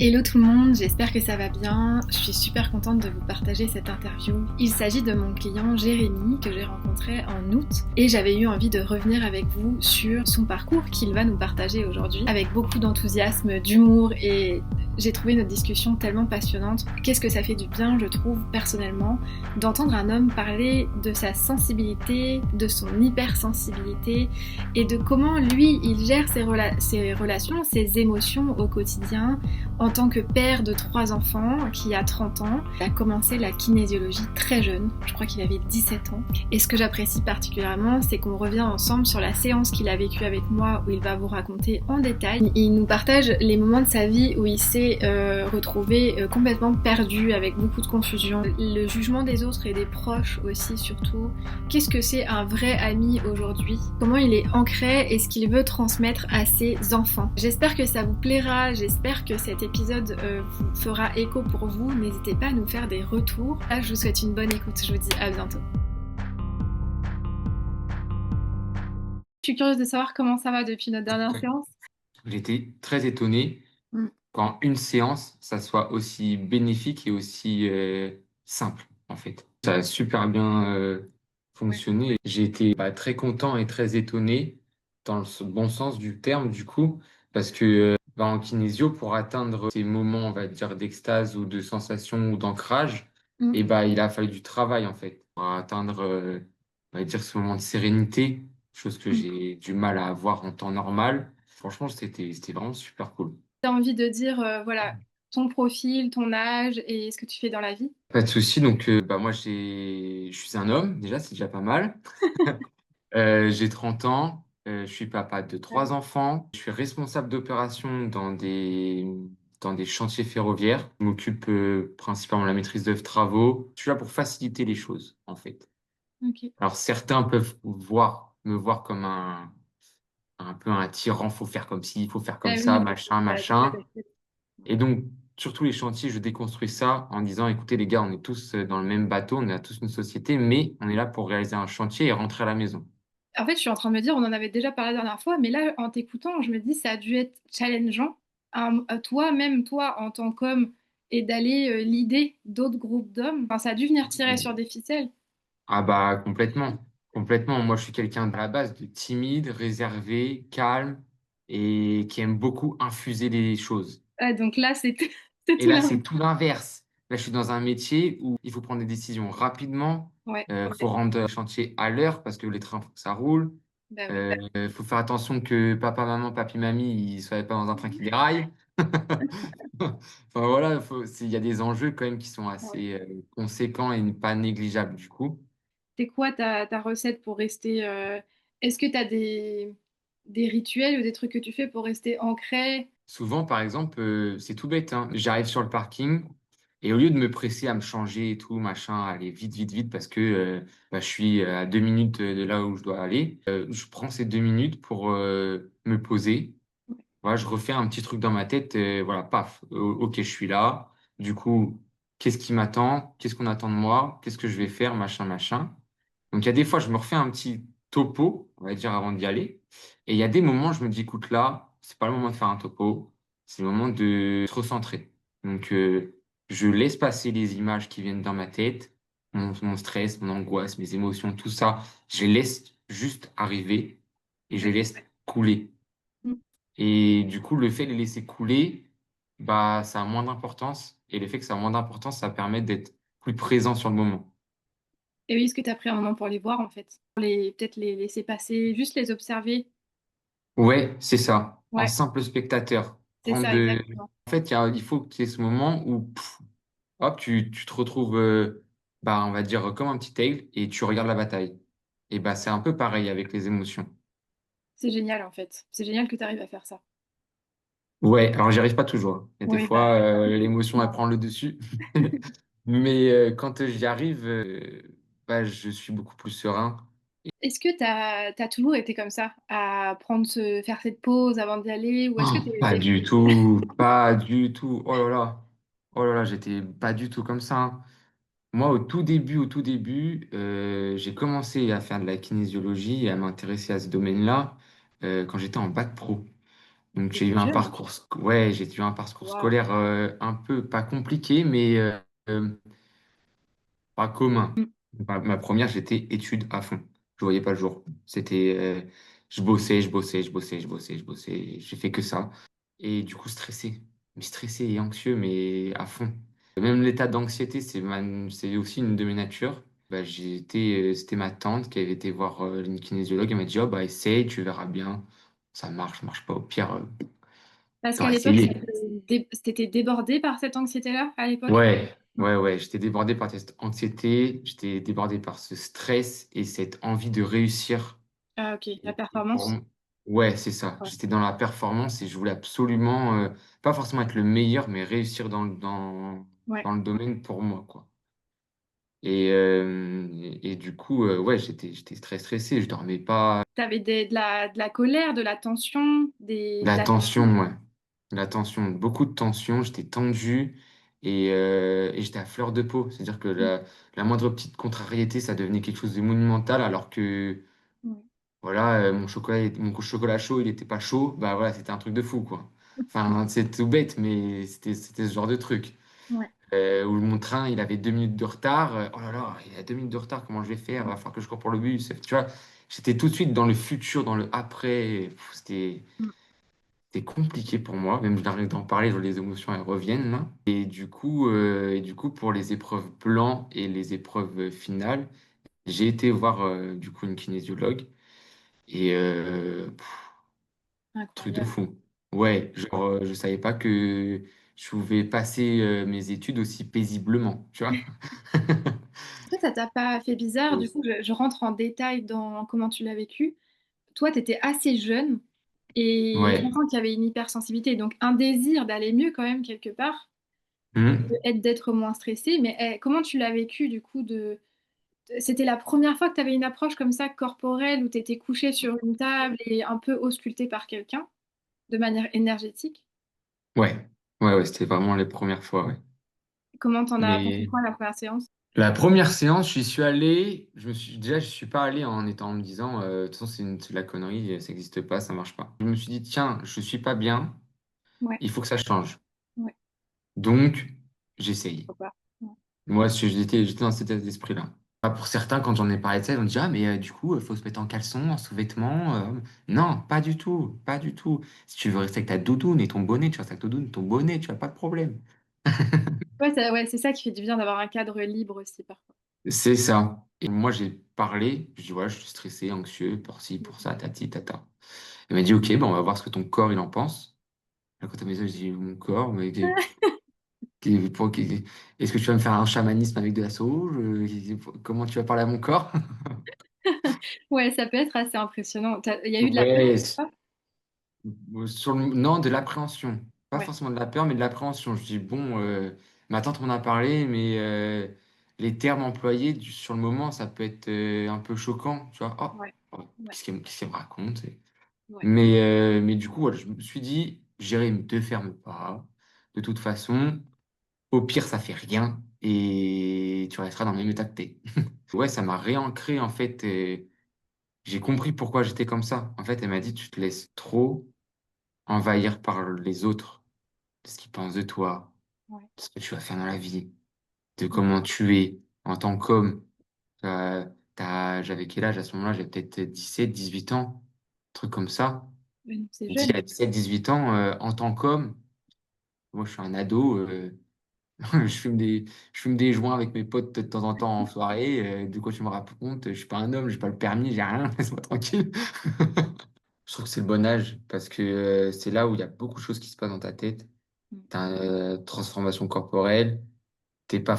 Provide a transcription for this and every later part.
Hello tout le monde, j'espère que ça va bien. Je suis super contente de vous partager cette interview. Il s'agit de mon client Jérémy que j'ai rencontré en août et j'avais eu envie de revenir avec vous sur son parcours qu'il va nous partager aujourd'hui avec beaucoup d'enthousiasme, d'humour et j'ai trouvé notre discussion tellement passionnante. Qu'est-ce que ça fait du bien, je trouve, personnellement, d'entendre un homme parler de sa sensibilité, de son hypersensibilité et de comment lui, il gère ses relations, ses émotions au quotidien en tant que père de 3 enfants qui a 30 ans. Il a commencé la kinésiologie très jeune, je crois qu'il avait 17 ans. Et ce que j'apprécie particulièrement, c'est qu'on revient ensemble sur la séance qu'il a vécue avec moi où il va vous raconter en détail. Il nous partage les moments de sa vie où il s'est retrouvé complètement perdu avec beaucoup de confusion. Le jugement des autres et des proches aussi surtout. Qu'est-ce que c'est un vrai ami aujourd'hui? Comment il est ancré et ce qu'il veut transmettre à ses enfants. J'espère que ça vous plaira, j'espère que cet épisode vous fera écho pour vous. N'hésitez pas à nous faire des retours. Là, je vous souhaite une bonne écoute, je vous dis à bientôt. Je suis curieuse de savoir comment ça va depuis notre dernière Ouais. séance. J'étais très étonné qu'en une séance, ça soit aussi bénéfique et aussi simple, en fait. Ça a super bien Ouais. fonctionné. J'ai été très content et très étonné dans le bon sens du terme, du coup, parce que en kinésio, pour atteindre ces moments, on va dire, d'extase ou de sensation ou d'ancrage, Mm. et il a fallu du travail, en fait, pour atteindre, on va dire, ce moment de sérénité, chose que Mm. j'ai du mal à avoir en temps normal. Franchement, c'était vraiment super cool. T'as envie de dire, voilà, ton profil, ton âge et ce que tu fais dans la vie? Pas de souci. Donc, moi, je suis un homme, déjà, c'est déjà pas mal. J'ai 30 ans. Je suis papa de 3 enfants. Je suis responsable d'opération dans des chantiers ferroviaires. Je m'occupe principalement de la maîtrise d'œuvre travaux. Je suis là pour faciliter les choses, en fait. Ok. Alors, certains peuvent me voir comme un peu un tyran. Faut faire comme ci, il faut faire comme Ah ça, oui, machin, t'as machin. ta tête. Et donc, sur tous les chantiers, je déconstruis ça en disant, écoutez, les gars, on est tous dans le même bateau, on est tous une société, mais on est là pour réaliser un chantier et rentrer à la maison. En fait, je suis en train de me dire, on en avait déjà parlé la dernière fois, mais là, en t'écoutant, je me dis, ça a dû être challengeant à toi, même toi, en tant qu'homme, et d'aller l'idée d'autres groupes d'hommes. Enfin, ça a dû venir tirer sur des ficelles. Ah complètement. Complètement. Moi, je suis quelqu'un de la base de timide, réservé, calme et qui aime beaucoup infuser les choses. Ouais, donc là, c'est c'est Et tout là, l'inverse. c'est tout l'inverse. Là, je suis dans un métier où il faut prendre des décisions rapidement. Ouais, Faut rendre le chantier à l'heure parce que les trains, faut que ça roule. bah oui. Faut faire attention que papa, maman, papy, mamie, ils soient pas dans un train qui déraille. Enfin voilà, il y a des enjeux quand même qui sont Ouais. assez conséquents et pas négligeables du coup. C'est quoi ta recette pour rester... Est-ce que tu as des rituels ou des trucs que tu fais pour rester ancré? Souvent, par exemple, c'est tout bête, hein. J'arrive sur le parking et au lieu de me presser à me changer et tout, machin, aller vite, vite, vite, parce que je suis à 2 minutes de là où je dois aller, je prends ces 2 minutes pour me poser. Voilà, je refais un petit truc dans ma tête, voilà, paf, ok, je suis là. Du coup, qu'est-ce qui m'attend? Qu'est-ce qu'on attend de moi? Qu'est-ce que je vais faire? Machin, machin. Donc, il y a des fois, je me refais un petit topo, on va dire, avant d'y aller. Et il y a des moments, je me dis, écoute, là, c'est pas le moment de faire un topo, c'est le moment de se recentrer. Donc, je laisse passer les images qui viennent dans ma tête, mon stress, mon angoisse, mes émotions, tout ça. Je les laisse juste arriver et je les laisse couler. Et du coup, le fait de les laisser couler, ça a moins d'importance. Et le fait que ça a moins d'importance, ça permet d'être plus présent sur le moment. Et oui, est-ce que tu as pris un moment pour les voir, en fait? Peut-être les laisser passer, juste les observer. Ouais, c'est ça. En Ouais, simple spectateur. c'est Prendre ça, de... exactement. En fait, il faut qu'il y ait ce moment où, hop, tu te retrouves, on va dire, comme un petit aigle et tu regardes la bataille. Et c'est un peu pareil avec les émotions. C'est génial, en fait. C'est génial que tu arrives à faire ça. Ouais, alors j'y arrive pas toujours. Il y a des Oui, fois, l'émotion, elle non. prend le dessus. Mais quand j'y arrive, je suis beaucoup plus serein. Est-ce que t'as toujours été comme ça, à faire cette pause avant d'y aller, ou est-ce que Oh, t'es pas des... du tout, pas du tout. Oh là là, j'étais pas du tout comme ça, hein. Moi, au tout début, j'ai commencé à faire de la kinésiologie et à m'intéresser à ce domaine-là quand j'étais en bac pro. Donc j'ai eu T'étais un jeune. parcours, ouais, j'ai eu un parcours Waouh. scolaire un peu pas compliqué, mais pas commun. Mm. Ma première, j'étais études à fond. Je voyais pas le jour. C'était, je bossais, je bossais, je bossais, je bossais, je bossais. J'ai fait que ça. Et du coup, stressé. Mais stressé et anxieux, mais à fond. Même l'état d'anxiété, c'est aussi une de mes natures. Bah, c'était ma tante qui avait été voir une kinésiologue. Elle m'a dit, oh, bah, essaye, tu verras bien. Ça marche pas. Au pire, Parce qu'à t'auras l'époque, essayé. t'étais débordée par cette anxiété-là, à l'époque? Ouais, Ouais. ouais, ouais. J'étais débordé par cette anxiété, j'étais débordé par ce stress et cette envie de réussir. Ah, ok. La Et performance? ouais, c'est ça. Ouais. J'étais dans la performance et je voulais absolument, pas forcément être le meilleur, mais réussir Ouais. dans le domaine pour moi, quoi. Et du coup, ouais, j'étais très stressé, je dormais pas. T'avais de la colère, de la tension, de La la tension, fatigue. ouais. La tension, beaucoup de tension, j'étais tendu et j'étais à fleur de peau. C'est-à-dire que Mm. la moindre petite contrariété, ça devenait quelque chose de monumental, alors que Ouais. voilà, mon chocolat chaud, il n'était pas chaud, bah voilà, c'était un truc de fou, quoi. Enfin, c'est tout bête, mais c'était ce genre de truc. Ouais. Où mon train, il avait 2 minutes de retard. Oh là là, il a 2 minutes de retard, comment je vais faire? Il va falloir que je cours pour le bus. Tu vois, j'étais tout de suite dans le futur, dans le après. Mm. C'était compliqué pour moi, même je n'arrive d'en parler, les émotions elles reviennent là. Et du coup, pour les épreuves blancs et les épreuves finales, j'ai été voir du coup une kinésiologue et truc de Incroyable. fou. Ouais, genre je savais pas que je pouvais passer mes études aussi paisiblement, tu vois. Toi, ça t'a pas fait bizarre? Du Et- coup, je rentre en détail dans comment tu l'as vécu. Toi, tu étais assez jeune et Ouais. j'entends qu'il y avait une hypersensibilité, donc un désir d'aller mieux quand même quelque part, Hmm. d'être moins stressé. Mais comment tu l'as vécu du coup C'était la première fois que tu avais une approche comme ça corporelle où tu étais couché sur une table et un peu ausculté par quelqu'un de manière énergétique? Ouais. Ouais, ouais, c'était vraiment les premières fois, ouais. Comment t'en fait Mais quoi la première séance? la première séance, j'y suis allé. Déjà, je suis pas allé en me disant, de toute façon, c'est de la connerie, ça n'existe pas, ça marche pas. Je me suis dit, tiens, je suis pas bien, Ouais, il faut que ça change. ouais, Donc, j'essaye. faut pas. Ouais, Moi, j'étais dans cet état d'esprit-là. Pour certains, quand j'en ai parlé de ça, ils ont dit, ah, mais du coup, il faut se mettre en caleçon, en sous-vêtements. Non, pas du tout, pas du tout. Si tu veux rester avec ta doudoune et ton bonnet, tu restes avec ta doudoune et ton bonnet, tu n'as pas de problème. ouais, c'est ça qui fait du bien d'avoir un cadre libre aussi parfois. C'est ça. Et moi, j'ai parlé, je dis, voilà, je suis stressé, anxieux, pour ci, pour Mhm. ça, tati, tata. Elle m'a dit, ok, ben, on va voir ce que ton corps, il en pense. Là, quand elle m'a dit ça, je dis, mon corps, mais est-ce que tu vas me faire un chamanisme avec de la sauge? Comment tu vas parler à mon corps? Ouais, ça peut être assez impressionnant. Il y a eu de la peur? Ouais, Ah, non, de l'appréhension. Pas ouais, forcément de la peur, mais de l'appréhension. Je dis, bon, ma tante m'en a parlé, mais les termes employés sur le moment, ça peut être un peu choquant. Tu vois, ouais, oh, ouais, qu'est-ce qu'elle me raconte? ouais, Mais du coup, voilà, je me suis dit, Jérémy, ne te ferme pas. De toute façon, au pire, ça fait rien et tu resteras dans le même état que t'es. Ouais, ça m'a réancré en fait. Et j'ai compris pourquoi j'étais comme ça. En fait, elle m'a dit, tu te laisses trop envahir par les autres, de ce qu'ils pensent de toi, ouais, de ce que tu vas faire dans la vie, de ouais. comment tu es en tant qu'homme. J'avais quel âge à ce moment-là? J'avais peut-être 17, 18 ans, un truc comme ça. Ouais, non, c'est Dit jeune. à 17, 18 ans, en tant qu'homme, moi je suis un ado, je fume des joints avec mes potes de temps en temps en soirée. De quoi tu me racontes? Je suis pas un homme, j'ai pas le permis, j'ai rien, laisse-moi tranquille. Je trouve que c'est le bon âge parce que c'est là où il y a beaucoup de choses qui se passent dans ta tête. Mm. T'as une transformation corporelle, t'es pas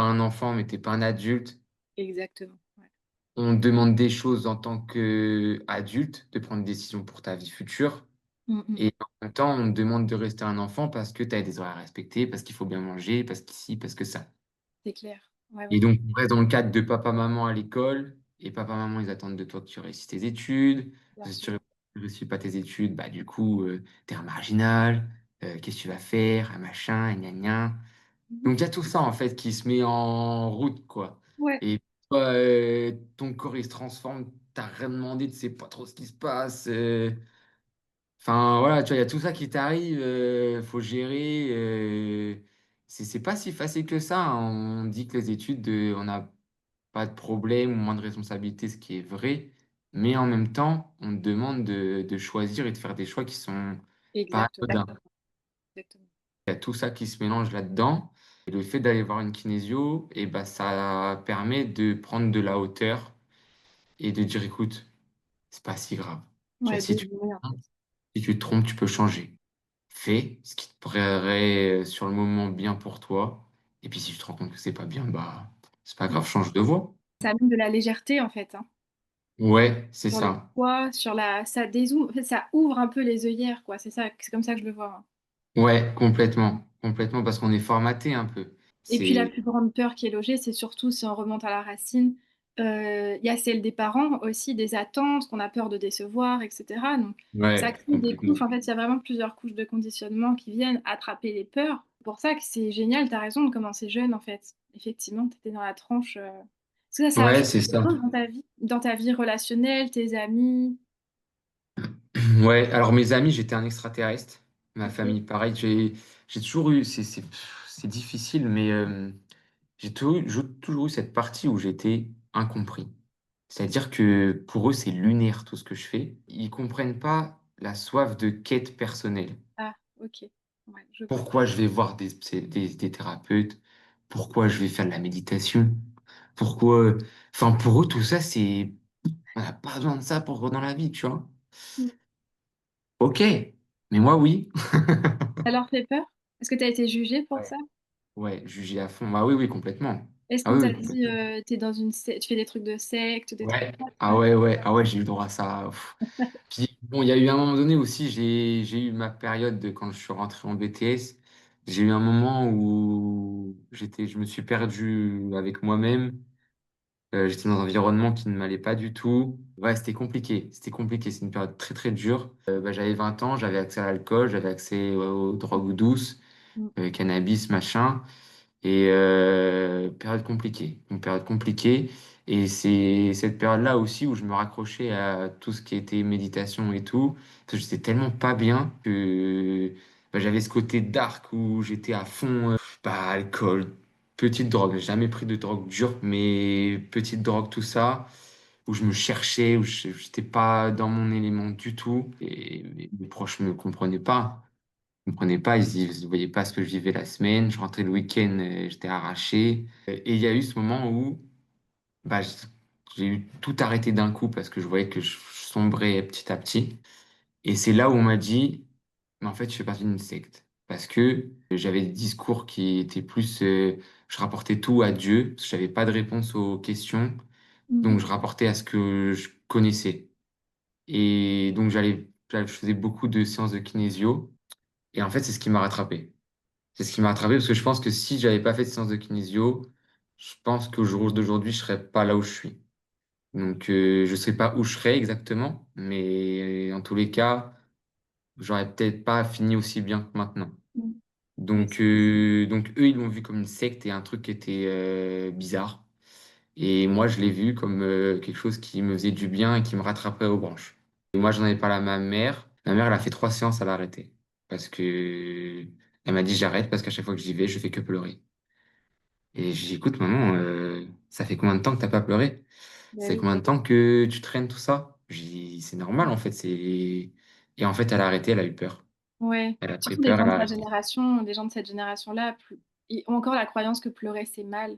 un enfant, mais t'es pas un adulte. Exactement. Ouais. On te demande des choses en tant qu'adulte, de prendre des décisions pour ta vie future. Mm, mm. Et en même temps, on te demande de rester un enfant parce que tu as des horaires à respecter, parce qu'il faut bien manger, parce qu'ici, parce que ça. C'est clair. Ouais, Et ouais. donc, on reste dans le cadre de papa-maman à l'école. Et papa-maman, ils attendent de toi que tu réussisses tes études. Bien Si sûr. tu ne réussis pas tes études, bah, du coup, tu es un marginal. Qu'est-ce que tu vas faire? Un machin, un gna gna. Mhm. Donc, il y a tout ça, en fait, qui se met en route, quoi. Ouais. Et toi, ton corps, il se transforme. T'as rien demandé, tu sais pas trop ce qui se passe. Enfin, voilà, tu vois, il y a tout ça qui t'arrive, faut gérer. C'est pas si facile que ça, hein. On dit que les études, on n'a pas de problème ou moins de responsabilité, ce qui est vrai. Mais en même temps, on te demande de choisir et de faire des choix qui sont pas Exactement. anodins. Exactement. Il y a tout ça qui se mélange là-dedans. Et le fait d'aller voir une kinésio, et ben, ça permet de prendre de la hauteur et de dire, écoute, c'est pas si grave. Tu vois, Ouais, désolé, en fait. si tu te trompes, tu peux changer. Fais ce qui te paraît sur le moment bien pour toi. Et puis si tu te rends compte que c'est pas bien, bah c'est pas Mm. grave, change de voie. Ça amène de la légèreté, en fait, hein, Ouais, c'est sur le ça. poids, ça dézoome, en fait, ça ouvre un peu les œillères, quoi. C'est comme ça que je le vois, hein. Ouais, complètement. Complètement parce qu'on est formaté un peu. Et puis la C'est plus grande peur qui est logée, c'est surtout si on remonte à la racine, il y a celle des parents aussi, des attentes, qu'on a peur de décevoir, etc. Donc ça ouais, crée des couches, complètement. en fait, il y a vraiment plusieurs couches de conditionnement qui viennent attraper les peurs. C'est pour ça que c'est génial, tu as raison de commencer jeune, en fait. Effectivement, tu étais dans la tranche. Est-ce que ça a Ouais, changé c'est quelque ça. chose dans ta vie relationnelle, tes amis? Ouais, alors mes amis, j'étais un extraterrestre. Ma Ok. famille, pareil. J'ai toujours eu, c'est difficile, mais j'ai toujours eu cette partie où j'étais incompris. C'est-à-dire que pour eux, c'est lunaire tout ce que je fais. Ils comprennent pas la soif de quête personnelle. Ah, ok. Ouais, je vois. Pourquoi je vais voir des thérapeutes? Pourquoi je vais faire de la méditation? Pourquoi... Enfin, pour eux, tout ça, c'est... On n'a pas besoin de ça pour dans la vie, tu vois. Mm. Ok, mais moi, oui. Ça leur fait peur? Est-ce que tu as été jugée pour Ouais. ça? Ouais, jugé à fond. Bah oui, oui, complètement. Est-ce Ah qu'on oui, t'a oui, dit, complètement. tu fais des trucs de secte, des trucs Ouais. comme Ah ça? ouais, ouais. Ah ouais, j'ai eu le droit à ça. Pff. Puis, bon, il y a eu un moment donné aussi, j'ai eu ma période de quand je suis rentré en BTS. J'ai eu un moment où je me suis perdu avec moi-même. J'étais dans un environnement qui ne m'allait pas du tout. Ouais, c'était compliqué. C'était compliqué. C'est une période très, très dure. Bah, j'avais 20 ans, j'avais accès à l'alcool, j'avais accès aux drogues douces, Mm. cannabis, machin. Et période compliquée, une période compliquée. Et c'est cette période-là aussi où je me raccrochais à tout ce qui était méditation et tout. Parce que j'étais tellement pas bien que bah, j'avais ce côté dark où j'étais à fond, bah, alcool, petite drogue. J'ai jamais pris de drogue dure, mais petite drogue, tout ça, où je me cherchais, où j'étais pas dans mon élément du tout. Et mes proches me comprenaient pas comprenaient pas, ils voyaient pas ce que je vivais la semaine. Je rentrais le week-end, j'étais arraché. Et il y a eu ce moment où bah, j'ai eu tout arrêté d'un coup parce que je voyais que je sombrais petit à petit. Et c'est là où on m'a dit, mais en fait, je fais partie d'une secte. Parce que j'avais des discours qui étaient plus, je rapportais tout à Dieu, parce que j'avais pas de réponse aux questions. Donc, Mhm. je rapportais à ce que je connaissais. Et donc, je faisais beaucoup de séances de kinésio. Et en fait, c'est ce qui m'a rattrapé. C'est ce qui m'a rattrapé parce que je pense que si j'avais pas fait de séance de kinésio, je pense qu'au jour d'aujourd'hui, je serais pas là où je suis. Donc, je sais pas où je serais exactement, mais en tous les cas, j'aurais peut-être pas fini aussi bien que maintenant. Mhm. Ouais, Donc eux, ils l'ont vu comme une secte et un truc qui était bizarre. Et moi, je l'ai vu comme quelque chose qui me faisait du bien et qui me rattraperait aux branches. Et moi, j'en avais parlé à ma mère. Ma mère, elle a fait 3 séances, elle a arrêté. Parce que elle m'a dit j'arrête parce qu'à chaque fois que j'y vais, je fais que pleurer. Et j'ai dit, écoute, maman, ça fait combien de temps que t'as pas pleuré? bah Ça fait oui. combien de temps que tu traînes tout ça? J'ai dit, c'est normal, en fait. Et en fait, elle a arrêté, elle a eu peur. Ouais. Elle a pris Surtout les peur, gens elle a de ta arrêté. génération, les gens de cette génération-là, ils ont encore la croyance que pleurer c'est mal.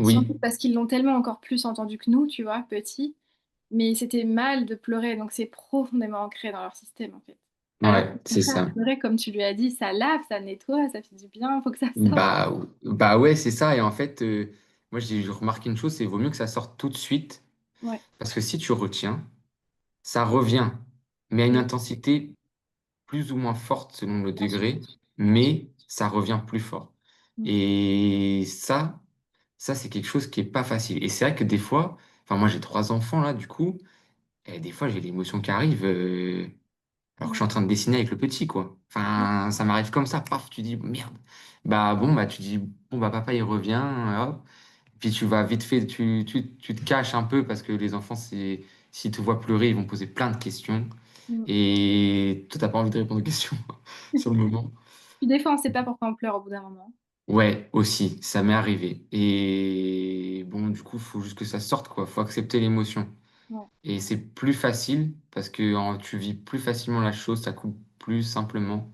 Surtout Oui, parce qu'ils l'ont tellement encore plus entendu que nous, tu vois, petits. Mais c'était mal de pleurer, donc c'est profondément ancré dans leur système en fait. Alors ouais, qu'au c'est contraire, ça. pleurer, comme tu lui as dit, ça lave, ça nettoie, ça fait du bien, faut que ça sorte. Bah ouais, c'est ça. Et en fait, moi, j'ai remarqué une chose, c'est vaut mieux que ça sorte tout de suite. Ouais. Parce que si tu retiens, ça revient, mais à une Mm. intensité plus ou moins forte selon le Bien sûr, degré, bien sûr. mais ça revient plus fort. Mm. Et ça, c'est quelque chose qui est pas facile. Et c'est vrai que des fois, enfin, moi, j'ai 3 enfants là, du coup, et des fois, j'ai l'émotion qui arrive. Alors que je suis Ouais. en train de dessiner avec le petit, quoi. Mm. Enfin, ça m'arrive comme ça, paf, tu dis, merde. Bah bon, bah tu dis, bon, bah papa, il revient, hop. Puis tu vas vite fait, tu te caches un peu parce que les enfants, s'ils te voient pleurer, ils vont poser plein de questions. Mm. Et toi, t'as pas envie de répondre aux questions sur le moment? Puis des fois, on sait pas pourquoi on pleure au bout d'un moment. Ouais, aussi, ça m'est arrivé. Et bon, du coup, faut juste que ça sorte, quoi. Faut accepter l'émotion. Ouais. Et c'est plus facile parce que tu vis plus facilement la chose, ça coupe plus simplement.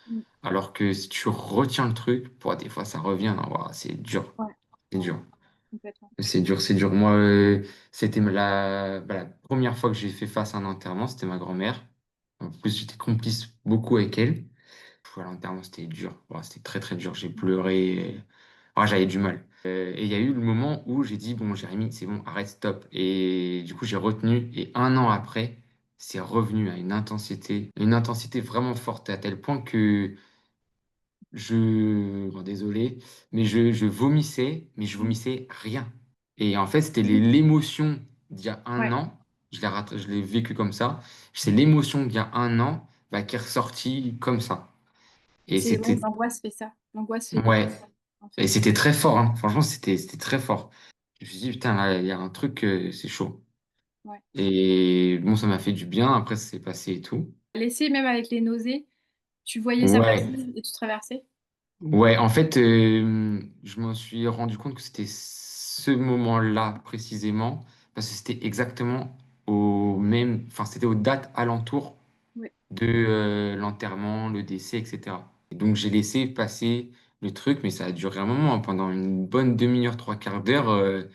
Mm. Alors que si tu retiens le truc, pour des fois, ça revient, hein. Ouah, c'est dur. Ouais, C'est dur. complètement. C'est dur, c'est dur. Moi, c'était la première fois que j'ai fait face à un enterrement, c'était ma grand-mère. En plus, j'étais complice beaucoup avec elle. À l'enterrement, c'était dur. Ouais, c'était très, très dur. J'ai pleuré. J'avais du mal. Et il y a eu le moment où j'ai dit, bon, Jérémy, c'est bon, arrête, stop. Et du coup, j'ai retenu. Et un an après, c'est revenu à une intensité vraiment forte, à tel point que bon, désolé, mais je vomissais, mais je Mm. vomissais rien. Et en fait, c'était Oui. l'émotion d'il y a un Ouais. an. Je l'ai vécu comme ça. C'est l'émotion d'il y a un an, bah, qui est ressortie comme ça. Et C'est ouais, c'était, l'angoisse fait ça. L'angoisse fait ouais. beaucoup ça, en Et fait. c'était très fort, hein. Franchement, c'était très fort. Je me suis dit, putain, là, il y a un truc, c'est chaud. Ouais. Et bon, ça m'a fait du bien. Après, ça s'est passé et tout. Laisser même avec les nausées, tu voyais ça passer Ouais. et tu traversais. Ouais, en fait, je me suis rendu compte que c'était ce moment-là précisément, parce que c'était exactement enfin, c'était aux dates alentours Oui. de l'enterrement, le décès, etc. Et donc, j'ai laissé passer le truc, mais ça a duré un moment, hein. Pendant une bonne demi-heure, trois quarts d'heure, Ouais.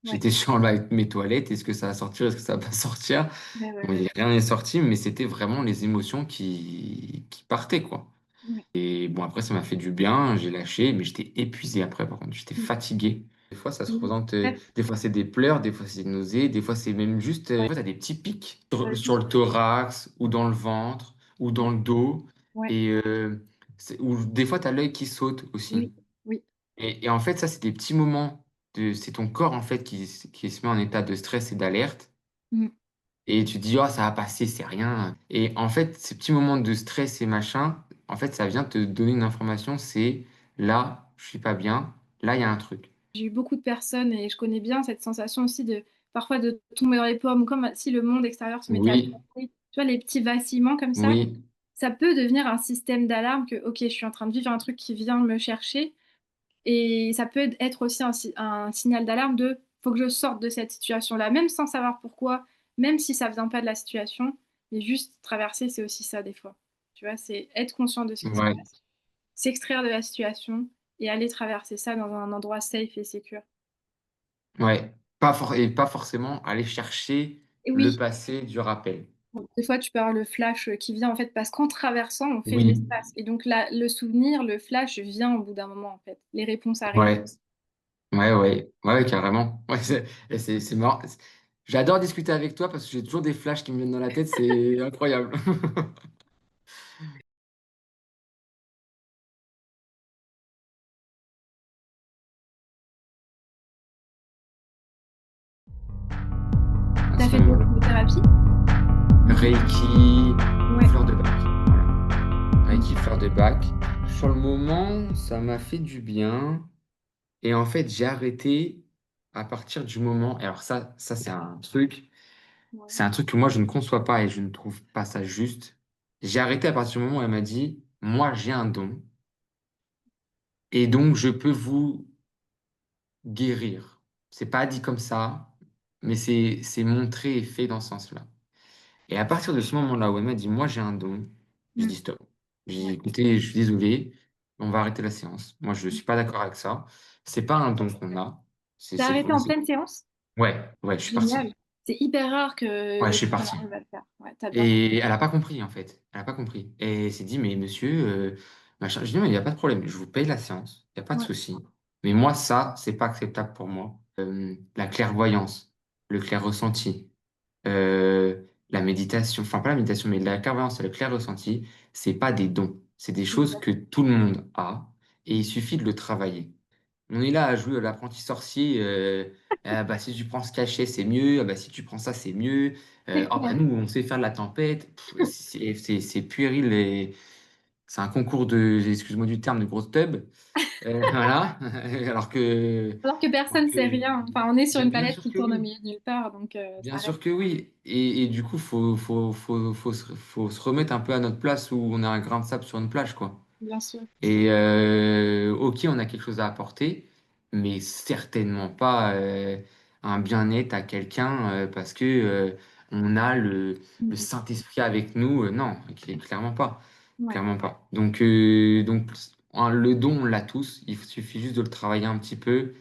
j'étais sur mes toilettes. Est-ce que ça va sortir? Est-ce que ça va pas sortir? Ouais, ouais, Bon, ouais. rien n'est sorti, mais c'était vraiment les émotions qui partaient, quoi. Ouais. Et bon, après, ça m'a fait du bien, j'ai lâché, mais j'étais épuisé après, par contre, j'étais Mm. fatigué. Des fois, ça se Oui. présente, Ouais. des fois, c'est des pleurs, des fois, c'est des nausées, des fois, c'est même juste, des Ouais. fois, t'as des petits pics Ouais, sur le thorax, ou dans le ventre, ou dans ouais. le dos, Ouais. et ou des fois, t'as l'œil qui saute Oui. aussi. Oui. Et en fait, ça, c'est des petits moments c'est ton corps, en fait, qui se met en état de stress et d'alerte. Mm. Et tu te dis, oh, ça va passer, c'est rien. Et en fait, ces petits moments de stress et machin, en fait, ça vient te donner une information, c'est là, je suis pas bien, là, il y a un truc. J'ai eu beaucoup de personnes et je connais bien cette sensation aussi de parfois de tomber dans les pommes, comme si le monde extérieur se mettait à Oui, tomber. Tu vois, les petits vacillements comme oui, ça peut devenir un système d'alarme que, ok, je suis en train de vivre un truc qui vient me chercher. Et ça peut être aussi un signal d'alarme de faut que je sorte de cette situation-là, même sans savoir pourquoi, même si ça vient pas de la situation. Et juste traverser, c'est aussi ça des fois. Tu vois, c'est être conscient de ce qui se ouais, passe, s'extraire de la situation et aller traverser ça dans un endroit safe et secure. ouais. Et pas forcément aller chercher Et le oui, passé du rappel. bon, des fois tu peux avoir le flash qui vient en fait parce qu'en traversant, on fait de Oui, l'espace. Et donc là, le souvenir, le flash vient au bout d'un moment en fait. Les réponses arrivent. ouais, ouais, carrément. Ouais, c'est marrant. J'adore discuter avec toi parce que j'ai toujours des flashs qui me viennent dans la tête, c'est incroyable. À T'as ce fait de moment-là. l'hypnothérapie? Reiki, Ouais. fleur de bac. Voilà. Reiki, fleur de bac. Sur le moment, ça m'a fait du bien. Et en fait, j'ai arrêté à partir du moment. Et alors ça Ouais. c'est un truc que moi je ne conçois pas et je ne trouve pas ça juste. J'ai arrêté à partir du moment où elle m'a dit, moi j'ai un don et donc je peux vous guérir. C'est pas dit comme ça, mais c'est montré et fait dans ce sens-là. Et à partir de ce moment-là où elle m'a dit, moi j'ai un don, j'ai Mm. dit stop. J'ai dit, Ouais. écoutez, je suis désolé, on va arrêter la séance. Moi, je ne suis pas d'accord avec ça. C'est pas un don qu'on a. T'as arrêté en C'est- pleine séance? Ouais, je suis parti. Génial. C'est hyper rare que Ouais, je les suis personnes parti. arrivent à le faire. Ouais, t'as bien fait. Et elle n'a pas compris, en fait. Elle n'a pas compris. Et elle s'est dit, mais monsieur, machin. Je dis, non, mais il n'y a pas de problème. Je vous paye la séance. Il n'y a pas de Ouais. souci. Mais moi, ça, c'est pas acceptable pour moi. La clairvoyance, le clair ressenti, la méditation, enfin pas la méditation, mais la clairvoyance et le clair ressenti, c'est pas des dons. C'est des choses Exact. que tout le monde a et il suffit de le travailler. On est là à jouer à l'apprenti sorcier. Ah bah, si tu prends ce cachet, c'est mieux. Ah bah, si tu prends ça, c'est mieux. C'est Ah bah, clair. nous, on sait faire de la tempête. C'est puéril. C'est un concours de, excuse-moi du terme, de grosse teub. Voilà. Alors que, Alors que alors personne ne que sait rien. Enfin, on est sur une bien planète sûr qui que tourne au oui. milieu de nulle part, donc ça Bien reste. sûr que oui. Et du coup, faut se remettre un peu à notre place où on a un grain de sable sur une plage, quoi. Bien sûr. Et ok, on a quelque chose à apporter, mais certainement pas un bien-être à quelqu'un parce que on a le Mhm. Saint-Esprit avec nous. Non, clairement pas. Ouais. Clairement pas. Donc le don, on l'a tous. Il suffit juste de le travailler un petit peu,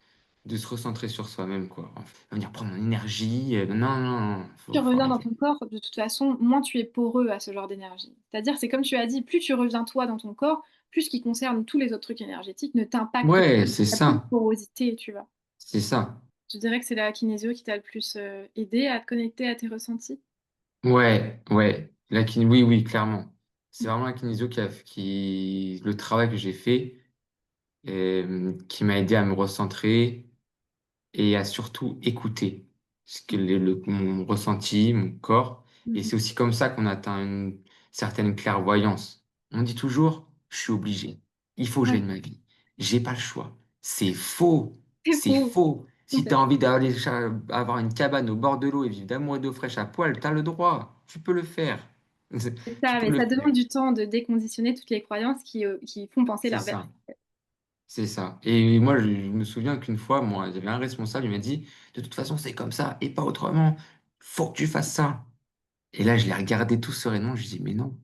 de se recentrer sur soi-même, quoi. Venir prendre mon énergie. Non, non, non, Tu faut reviens dans arrêter. ton corps, de toute façon, moins tu es poreux à ce genre d'énergie. C'est-à-dire, c'est comme tu as dit, plus tu reviens toi dans ton corps, plus ce qui concerne tous les autres trucs énergétiques ne t'impacte pas. Ouais, Il c'est n'y a plus de ça. porosité, tu vois. C'est ça. Je dirais que c'est la kinésio qui t'a le plus aidé à te connecter à tes ressentis. Ouais, ouais. Oui, oui, clairement. C'est vraiment la kinésio le travail que j'ai fait, qui m'a aidé à me recentrer et à surtout écouter ce que mon ressenti, mon corps. Et Mhm. c'est aussi comme ça qu'on atteint une certaine clairvoyance. On dit toujours, je suis obligé. Il faut que je Ouais, gagne ma vie. J'ai pas le choix. C'est faux. c'est C'est faux. faux. Si tu as Complètement. envie d'aller avoir une cabane au bord de l'eau et vivre d'amour et d'eau fraîche à poil, tu as le droit. Tu peux le faire. C'est Tu ça, peux mais le ça faire. demande du temps de déconditionner toutes les croyances qui font penser C'est l'inverse. ça. C'est ça. Et moi, je me souviens qu'une fois, moi, il y avait un responsable, il m'a dit, de toute façon, c'est comme ça et pas autrement. Faut que tu fasses ça. Et là, je l'ai regardé tout sereinement. Je dis, mais non.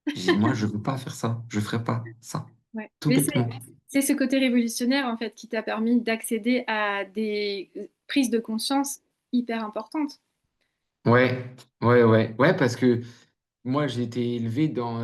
Je dis, moi, je veux pas faire ça. Je ferai pas ça. Ouais. Tout Mais bêtement. c'est ce côté révolutionnaire en fait qui t'a permis d'accéder à des prises de conscience hyper importantes. Ouais, ouais, ouais. Ouais, parce que moi, j'ai été élevé dans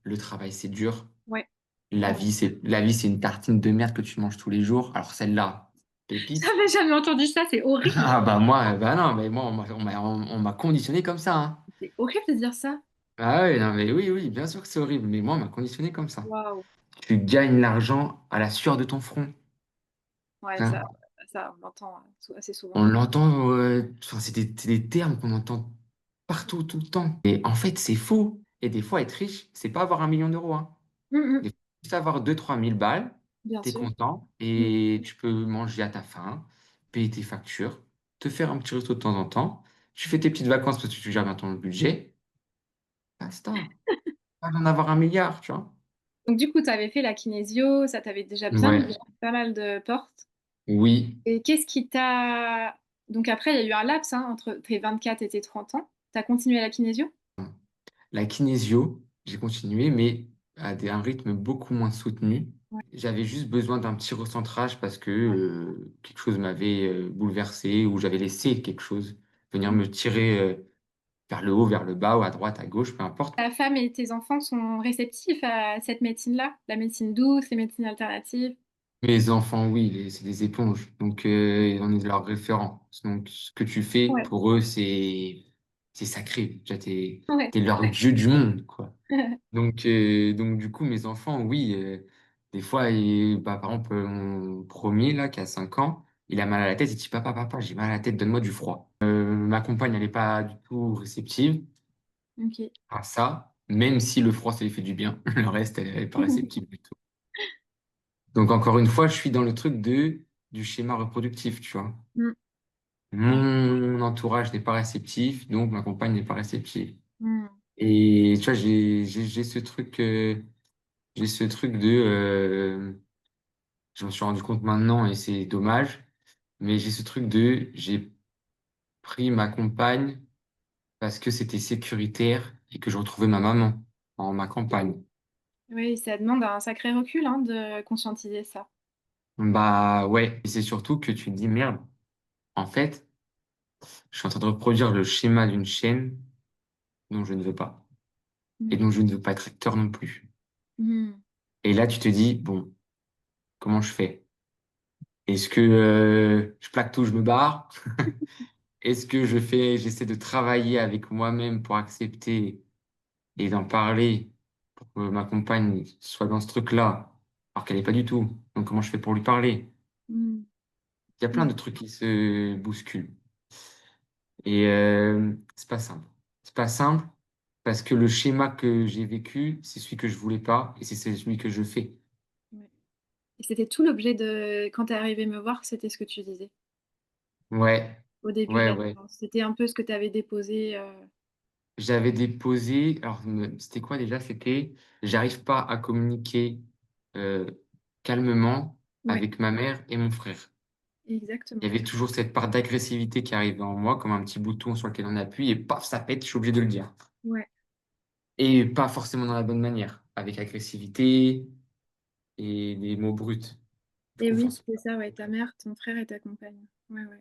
le travail, c'est dur. Ouais, La ouais. vie, c'est une tartine de merde que tu manges tous les jours. Alors celle-là, pépite. J'avais jamais entendu ça, c'est horrible. Ah bah moi, bah non, mais moi, on m'a conditionné comme ça, hein. C'est horrible de dire ça. Ah ouais, non, mais oui, oui, bien sûr que c'est horrible, mais moi, on m'a conditionné comme ça. Waouh. Tu gagnes l'argent à la sueur de ton front. Ouais, Hein. ça on l'entend assez souvent. On l'entend, enfin, c'est des termes qu'on entend partout, tout le temps. Et en fait, c'est faux. Et des fois, être riche, c'est pas avoir 1 million d'euros, hein. Des Mhm. fois, juste avoir 2 000 3 000 balles, Bien t'es sûr. content Mhm. et tu peux manger à ta faim, payer tes factures, te faire un petit resto de temps en temps. Tu fais tes petites vacances parce que tu gères bien ton budget. Basta. Pas d'en avoir 1 milliard, tu vois. Donc du coup, tu avais fait la kinésio, ça t'avait déjà bien Ouais, ouvert pas mal de portes. oui. Et qu'est-ce qui t'a... Donc après, il y a eu un laps hein, entre tes 24 et tes 30 ans. Tu as continué la kinésio? La kinésio, j'ai continué, mais un rythme beaucoup moins soutenu. Ouais. J'avais juste besoin d'un petit recentrage parce que quelque chose m'avait bouleversé ou j'avais laissé quelque chose venir me tirer vers le haut, vers le bas ou à droite, à gauche, peu importe. Ta femme et tes enfants sont réceptifs à cette médecine-là, la médecine douce, les médecines alternatives. Mes enfants, oui, c'est des éponges, donc on est leurs référents. Donc ce que tu fais Ouais. pour eux, c'est sacré. Tu Ouais. t'es leur dieu du monde, quoi. Donc du coup, mes enfants, oui, des fois, bah, par exemple, mon premier, là, qui a 5 ans, il a mal à la tête, il dit, papa, papa, j'ai mal à la tête, donne-moi du froid. Ma compagne, elle n'est pas du tout réceptive Ok. à ça, même si le froid, ça lui fait du bien. Le reste, elle n'est pas réceptive du tout. Donc encore une fois, je suis dans le truc du schéma reproductif, tu vois. Mm. Ouais. Mon entourage n'est pas réceptif, donc ma compagne n'est pas réceptive. Mm. Et tu vois, j'ai ce truc je me suis rendu compte maintenant et c'est dommage, mais j'ai ce truc j'ai pris ma compagne parce que c'était sécuritaire et que je retrouvais ma maman en ma campagne. Oui, ça demande un sacré recul hein, de conscientiser ça. Bah ouais, et c'est surtout que tu te dis merde, en fait, je suis en train de reproduire le schéma d'une chaîne dont je ne veux pas et Mm. dont je ne veux pas être acteur non plus. Mm. Et là, tu te dis, bon, comment je fais? Est-ce que je plaque tout, je me barre? Est-ce que j'essaie de travailler avec moi-même pour accepter et d'en parler pour que ma compagne soit dans ce truc-là, alors qu'elle n'est pas du tout. Donc comment je fais pour lui parler? Mm. Il y a plein Ouais. de trucs qui se bousculent. Et c'est pas simple. C'est pas simple parce que le schéma que j'ai vécu, c'est celui que je voulais pas et c'est celui que je fais. Ouais. Et c'était tout l'objet de quand tu es arrivé me voir, c'était ce que tu disais Ouais, au début de ouais, la ouais. séance. C'était un peu ce que tu avais déposé. J'avais déposé, alors c'était quoi déjà? C'était, j'arrive pas à communiquer euh, calmement Ouais, avec ma mère et mon frère. Il y exactement. avait toujours cette part d'agressivité qui arrivait en moi, comme un petit bouton sur lequel on appuie, et paf, ça pète, je suis obligé de le dire. Ouais. Et pas forcément dans la bonne manière, avec agressivité et des mots bruts. Du Et coup, oui, forcément. c'était ça, ouais, ta mère, ton frère et ta compagne. Ouais, ouais.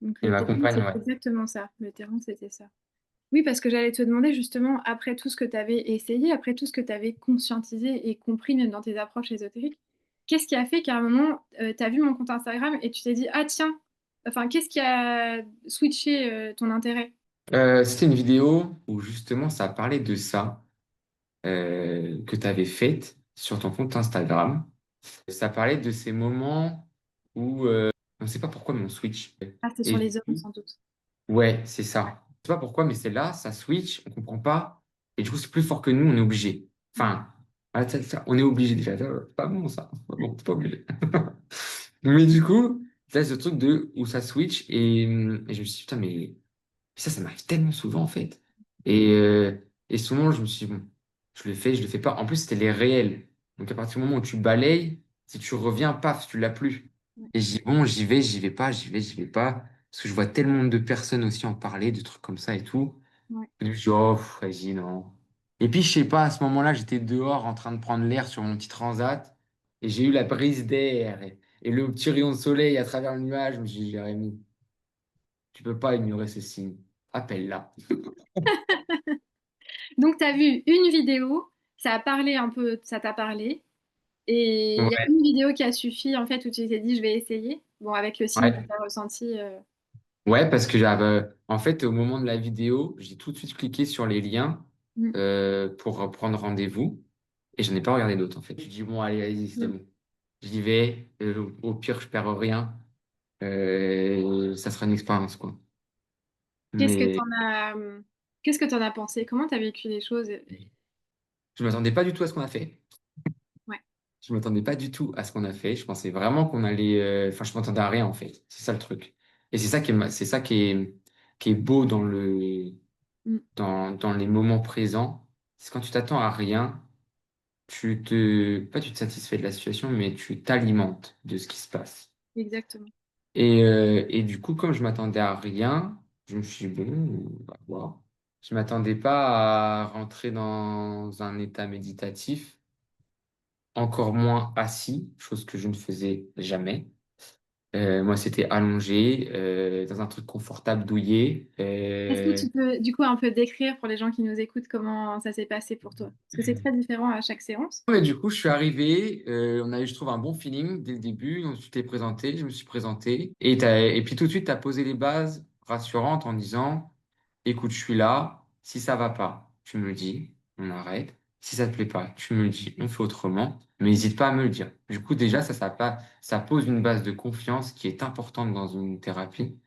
Donc Et le ma terrain, compagne, c'est ouais. exactement ça. Le terrain, c'était ça. Oui, parce que j'allais te demander justement, après tout ce que tu avais essayé, après tout ce que tu avais conscientisé et compris même dans tes approches ésotériques, qu'est-ce qui a fait qu'à un moment, tu as vu mon compte Instagram et tu t'es dit, ah tiens, enfin, qu'est-ce qui a switché ton intérêt? C'était une vidéo où justement ça parlait de ça, que tu avais faite sur ton compte Instagram. Ça parlait de ces moments où on ne sait pas pourquoi, mais on switch. Ah, c'était sur Et les hommes, sans doute. ouais, c'est Ouais, ça. Je sais pas pourquoi, mais c'est là, ça switch, on comprend pas. Et du coup, c'est plus fort que nous, on est obligé. ouais, Enfin, voilà, on est obligé déjà. C'est pas bon, ça. C'est pas bon, c'est pas obligé. Mais du coup, là, ce truc de où ça switch, et je me suis dit, putain, mais ça m'arrive tellement souvent, en fait. Et souvent, je me suis dit, bon, je le fais pas. En plus, c'était les réels. Donc, à partir du moment où tu balayes, si tu reviens, paf, tu l'as plus. ouais, Et je dis, bon, j'y vais pas, j'y vais pas. Parce que je vois tellement de personnes aussi en parler, de trucs comme ça et tout. ouais. Et je me dis, oh, pff, vas-y, non. Et puis, je sais pas, à ce moment-là, j'étais dehors en train de prendre l'air sur mon petit transat. Et j'ai eu la brise d'air et le petit rayon de soleil à travers le nuage. Je me suis dit, Jérémy, tu peux pas ignorer ce signe. Appelle-la. Donc, tu as vu une vidéo, ça a parlé un peu, ça t'a parlé, et il y a Ouais, une vidéo qui a suffi, en fait, où tu t'es dit, je vais essayer. Bon, avec le signe que tu ouais. as ressenti. Ouais, parce que j'avais, en fait, au moment de la vidéo, j'ai tout de suite cliqué sur les liens Mm, pour prendre rendez-vous et je n'ai pas regardé d'autres, en fait. Je dis, bon, allez, allez, c'est mm. bon. J'y vais. Au pire, je perds rien. Ça sera une expérience, quoi. Qu'est-ce que Mais t'en as, qu'est-ce que t'en as pensé? Comment t'as vécu les choses? je m'attendais pas du tout à ce qu'on a fait. Ouais, Je m'attendais pas du tout à ce qu'on a fait. Je pensais vraiment qu'on allait. Enfin, je m'attendais à rien, en fait. C'est ça le truc. Et c'est ça qui est beau mm, dans les moments présents. C'est quand tu t'attends à rien, pas tu te satisfais de la situation, mais tu t'alimentes de ce qui se passe. exactement. Et du coup, comme je m'attendais à rien, je me suis dit, bon, on va voir. Je m'attendais pas à rentrer dans un état méditatif, encore moins assis, chose que je ne faisais jamais. Moi, c'était allongé, dans un truc confortable, douillet. Est-ce que tu peux du coup un peu décrire pour les gens qui nous écoutent comment ça s'est passé pour toi? Parce que c'est très différent à chaque séance. Mais du coup, je suis arrivé, on a eu, je trouve, un bon feeling dès le début. Donc, tu t'es présenté, je me suis présenté. Et puis tout de suite, tu as posé les bases rassurantes en disant, écoute, je suis là. Si ça va pas, tu me le dis, on arrête. Si ça te plaît pas, tu me le dis, on fait autrement. Mais n'hésite pas à me le dire. Du coup, déjà, ça pose une base de confiance qui est importante dans une thérapie.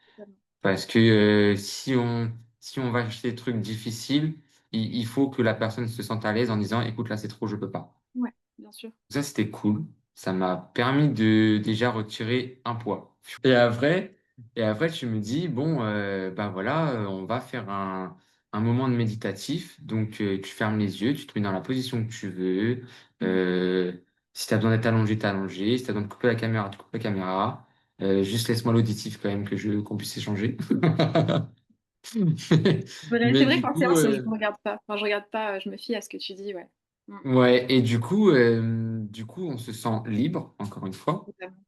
Parce que si on va acheter des trucs difficiles, il faut que la personne se sente à l'aise en disant, écoute, là, c'est trop, je peux pas. Ouais, bien sûr. Ça, c'était cool. Ça m'a permis de déjà retirer un poids. Et après, tu me dis, bon, ben voilà, on va faire un moment de méditatif. Donc, tu fermes les yeux, tu te mets dans la position que tu veux. Mm. Euh, Si tu as besoin d'être allongé, t'es allongé. Si tu as besoin de couper la caméra, tu coupes la caméra. Juste laisse-moi l'auditif quand même, qu'on puisse échanger. C'est Mais vrai du qu'en coup, séance, je ne regarde pas. Enfin, je regarde pas, je me fie à ce que tu dis, ouais. Mm, ouais, et du coup, on se sent libre, encore une fois. totalement.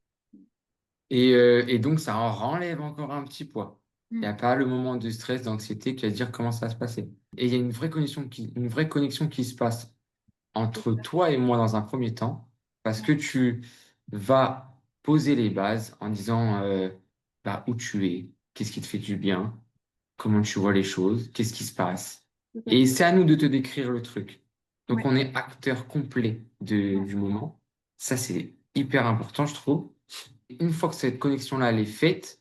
Et donc, ça en renlève encore un petit poids. Il n'y Mm, a pas le moment de stress, d'anxiété qui va dire comment ça va se passer. Et il y a une vraie connexion qui se passe c'est entre ça. toi et moi dans un premier temps, parce Ouais, que tu vas poser les bases en disant bah, où tu es, qu'est-ce qui te fait du bien, comment tu vois les choses, qu'est-ce qui se passe. Et totalement. c'est à nous de te décrire le truc. Donc, Ouais, on est acteur complet ouais. du moment. Ça, c'est hyper important, je trouve. Une fois que cette connexion-là, elle est faite,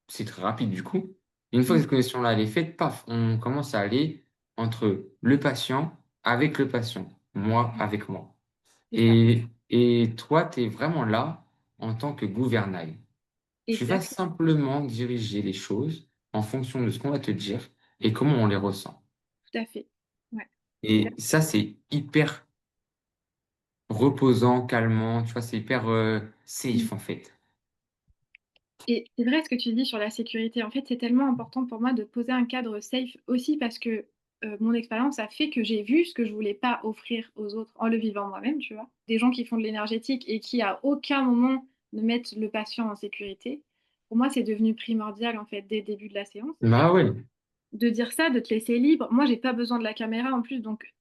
c'est très rapide du coup. Une fois que Mm, cette connexion-là, elle est faite, paf, on commence à aller entre le patient avec le patient, moi ouais, avec moi. c'est ça. Et toi, tu es vraiment là en tant que gouvernail. Tu vas Exactement, simplement diriger les choses en fonction de ce qu'on va te dire et comment on les ressent. tout à fait. Ouais. Et ça, c'est hyper reposant, calmant, tu vois, c'est hyper Mm. safe en fait. Et c'est vrai ce que tu dis sur la sécurité. En fait, c'est tellement important pour moi de poser un cadre safe aussi parce que mon expérience a fait que j'ai vu ce que je voulais pas offrir aux autres en le vivant moi-même, tu vois. Des gens qui font de l'énergétique et qui à aucun moment ne mettent le patient en sécurité. Pour moi, c'est devenu primordial en fait dès le début de la séance. Bah ouais, De dire ça, de te laisser libre. Moi, j'ai pas besoin de la caméra en plus, donc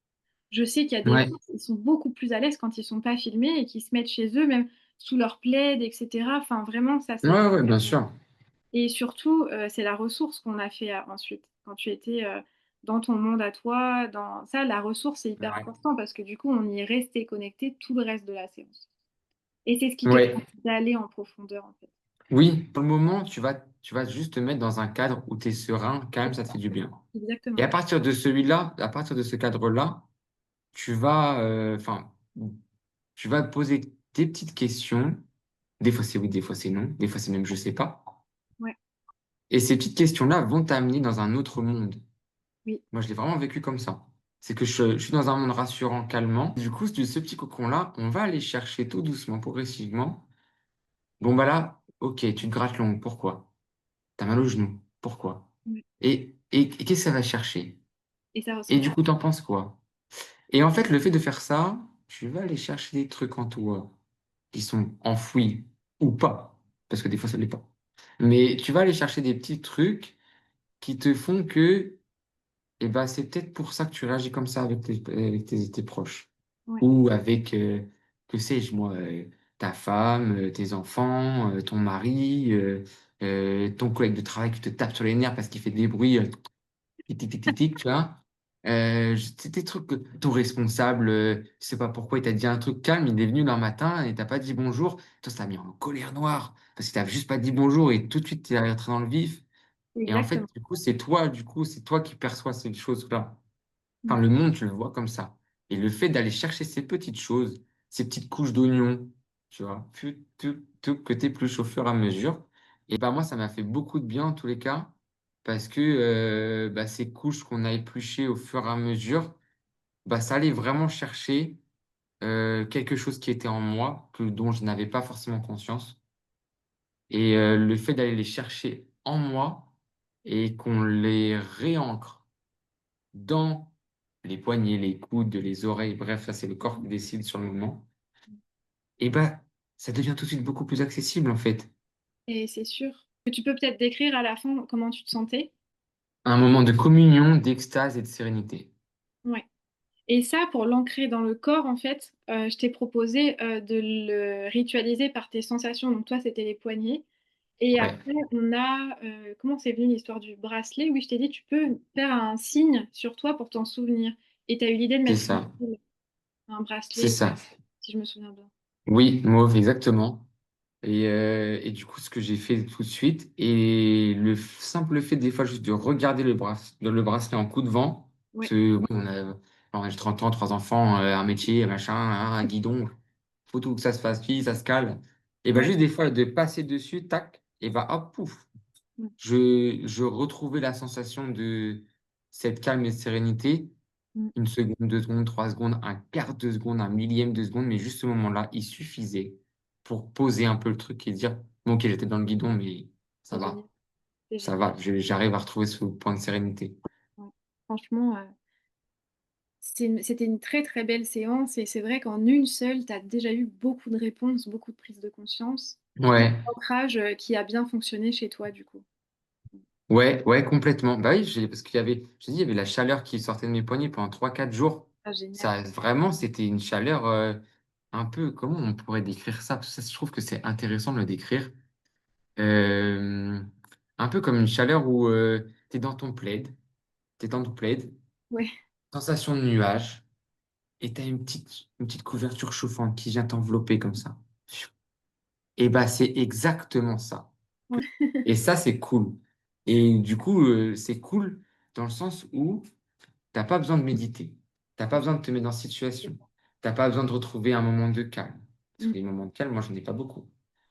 je sais qu'il y a des gens ouais, qui sont beaucoup plus à l'aise quand ils sont pas filmés et qui se mettent chez eux, même sous leur plaid, etc. Enfin, vraiment, ça, c'est ouais, ouais, bien sûr. et surtout, c'est la ressource qu'on a fait ensuite. Quand tu étais dans ton monde à toi, dans ça, la ressource, c'est hyper Ouais. important parce que du coup, on y est resté connecté tout le reste de la séance. Et c'est ce qui te Ouais. permet d'aller en profondeur, en fait. Oui, pour le moment, tu vas juste te mettre dans un cadre où tu es serein, calme, ça te fait du bien. Et Exactement. à partir de celui-là, à partir de ce cadre-là, tu vas, enfin, tu vas poser des petites questions. Des fois c'est oui, des fois c'est non, des fois c'est même je sais pas. Ouais, Et ces petites questions-là vont t'amener dans un autre monde. oui, Moi, je l'ai vraiment vécu comme ça. C'est que je suis dans un monde rassurant, calmant. Du coup, ce petit cocon-là, on va aller chercher tout doucement, progressivement. Bon, bah là, ok, tu te grattes l'ongle. Pourquoi? T'as mal au genou. Pourquoi? ouais. Et qu'est-ce que ça va chercher? Et ça Et ressemble du à... coup, t'en penses quoi? Et en fait, le fait de faire ça, tu vas aller chercher des trucs en toi qui sont enfouis ou pas, parce que des fois, ça ne l'est pas. Mais tu vas aller chercher des petits trucs qui te font que, eh ben, c'est peut-être pour ça que tu réagis comme ça avec tes proches. Ouais, Ou avec, que sais-je moi, ta femme, tes enfants, ton mari, ton collègue de travail qui te tape sur les nerfs parce qu'il fait des bruits, tic, tic, tic, tic, tic, tu vois. C'est des trucs que ton responsable, je sais pas pourquoi, il t'a dit un truc calme, il est venu d'un matin et t'as pas dit bonjour. Toi, ça t'a mis en colère noire parce que t'as juste pas dit bonjour et tout de suite t'es rentré dans le vif. Et en exactement. fait, du coup, c'est toi qui perçois ces choses-là. Enfin, Ouais, le monde, tu le vois comme ça. Et le fait d'aller chercher ces petites choses, ces petites couches d'oignons, tu vois, tout que tu épluches au fur et à mesure, et ben moi, ça m'a fait beaucoup de bien en tous les cas, parce que bah, ces couches qu'on a épluchées au fur et à mesure, bah, ça allait vraiment chercher quelque chose qui était en moi, dont je n'avais pas forcément conscience. Et le fait d'aller les chercher en moi et qu'on les réancre dans les poignets, les coudes, les oreilles, bref, ça c'est le corps qui décide sur le moment, et bah ça devient tout de suite beaucoup plus accessible en fait. et c'est sûr. Que tu peux peut-être décrire à la fin comment tu te sentais. Un moment de communion, d'extase et de sérénité. Ouais. Et ça, pour l'ancrer dans le corps, en fait, je t'ai proposé de le ritualiser par tes sensations. Donc toi, c'était les poignets. Et Ouais, après, on a... comment c'est venu l'histoire du bracelet? Oui, je t'ai dit, tu peux faire un signe sur toi pour t'en souvenir. Et tu as eu l'idée de c'est mettre ça, un c'est bracelet, ça. si je me souviens bien. Oui, mauve, exactement. Et du coup, ce que j'ai fait tout de suite, et le simple fait des fois juste de regarder le bracelet en coup de vent, parce Ouais, que oui, on a 30 ans, trois enfants, un métier, machin, hein, un guidon, faut tout que ça se fasse vite, ça se cale. Et ben ouais, juste des fois de passer dessus, tac, et ben hop, pouf, ouais, je retrouvais la sensation de cette calme et sérénité, mm, une seconde, 2 secondes, 3 secondes, un quart de seconde, un millième de seconde, mais juste ce moment-là, il suffisait pour poser un peu le truc et dire, bon, ok, j'étais dans le guidon, mais ça c'est génial, va, c'est ça génial. va, j'arrive à retrouver ce point de sérénité. Ouais. Franchement, c'était une très très belle séance et c'est vrai qu'en une seule, tu as déjà eu beaucoup de réponses, beaucoup de prises de conscience et Ouais, d'ancrage qui a bien fonctionné chez toi du coup. ouais, ouais, complètement. Bah oui, parce qu'il y avait, je te dis, il y avait la chaleur qui sortait de mes poignets pendant 3, 4 jours. Ah, génial. Ça, vraiment, c'était une chaleur un peu, comment on pourrait décrire ça? Parce que ça, je trouve que c'est intéressant de le décrire. Euh, un peu comme une chaleur où tu es dans ton plaid, t'es dans ton plaid, Ouais, sensation de nuage, et tu as une petite couverture chauffante qui vient t'envelopper comme ça. Et bah, c'est exactement ça. ouais, Et ça, c'est cool. Et du coup, c'est cool dans le sens où t'as pas besoin de méditer. T'as pas besoin de te mettre dans cette situation. T'as pas besoin de retrouver un moment de calme. Parce Mm. que les moments de calme, moi, j'en ai pas beaucoup.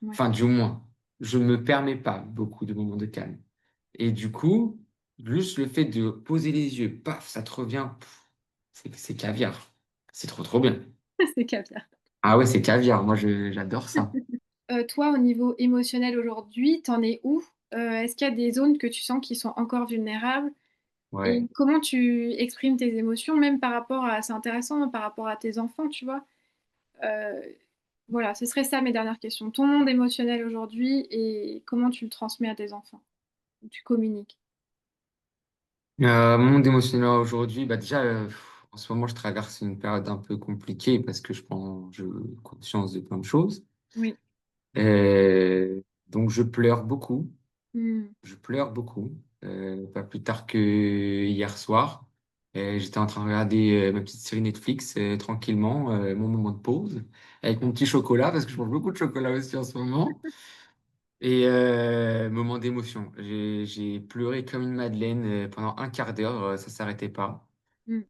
Ouais. Enfin, du moins, je ne me permets pas beaucoup de moments de calme. Et du coup, juste le fait de poser les yeux, paf, ça te revient, pff, c'est caviar. C'est trop, trop bien. C'est caviar. Ah ouais, c'est caviar. Moi, j'adore ça. Toi, au niveau émotionnel aujourd'hui, t'en es où? Est-ce qu'il y a des zones que tu sens qui sont encore vulnérables? Et Ouais. comment tu exprimes tes émotions, même par rapport à, c'est intéressant, par rapport à tes enfants, tu vois? Euh, voilà, ce serait ça mes dernières questions. Ton monde émotionnel aujourd'hui et comment tu le transmets à tes enfants? Tu communiques. Mon monde émotionnel aujourd'hui, bah déjà, en ce moment, je traverse une période un peu compliquée parce que je conscience de plein de choses. Oui. Donc, je pleure beaucoup. Hmm. Je pleure beaucoup. Pas plus tard que hier soir. J'étais en train de regarder ma petite série Netflix tranquillement, mon moment de pause, avec mon petit chocolat, parce que je mange beaucoup de chocolat aussi en ce moment. Et moment d'émotion. J'ai pleuré comme une madeleine pendant un quart d'heure, ça s'arrêtait pas. Hmm.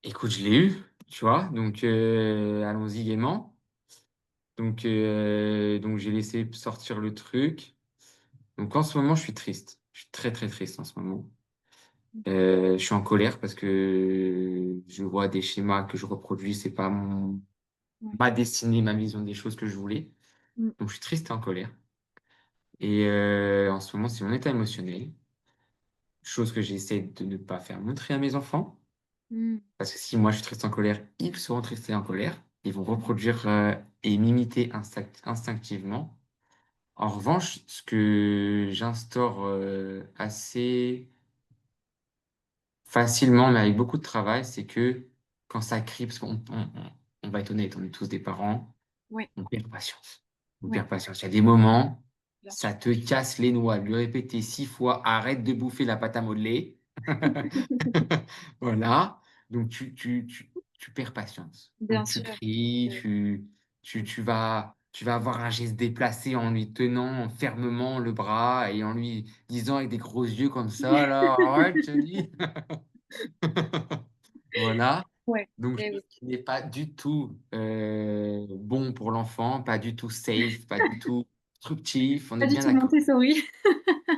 Écoute, je l'ai eu, tu vois, donc allons-y gaiement. Donc j'ai laissé sortir le truc. Donc en ce moment, je suis triste. Je suis très très triste en ce moment. Je suis en colère parce que je vois des schémas que je reproduis, c'est pas Ouais. ma destinée, ma vision des choses que je voulais. Hmm. Donc je suis triste et en colère. Et en ce moment, c'est mon état émotionnel. Chose que j'essaie de ne pas faire montrer à mes enfants. Hmm. Parce que si moi je suis triste en colère, ils seront tristes et en colère. Ils vont Hmm. reproduire et m'imiter instinctivement. En revanche, ce que j'instaure assez facilement, mais avec beaucoup de travail, c'est que quand ça crie, parce on va être honnête, on est tous des parents, Ouais. on perd patience. On Ouais. perd patience. Il y a des moments, Bien sûr. ça te casse les noix. Lui répéter 6 fois, arrête de bouffer la pâte à modeler. Voilà. Donc tu perds patience. Bien Donc tu sûr. cries, tu vas avoir un geste déplacé en lui tenant fermement le bras et en lui disant avec des gros yeux comme ça, là, arrête, je te dis. Voilà. Ouais. Donc, Eh ce oui. qui n'est pas du tout bon pour l'enfant, pas du tout safe, pas du tout constructif. On Pas est du bien tout d'accord. Montessori.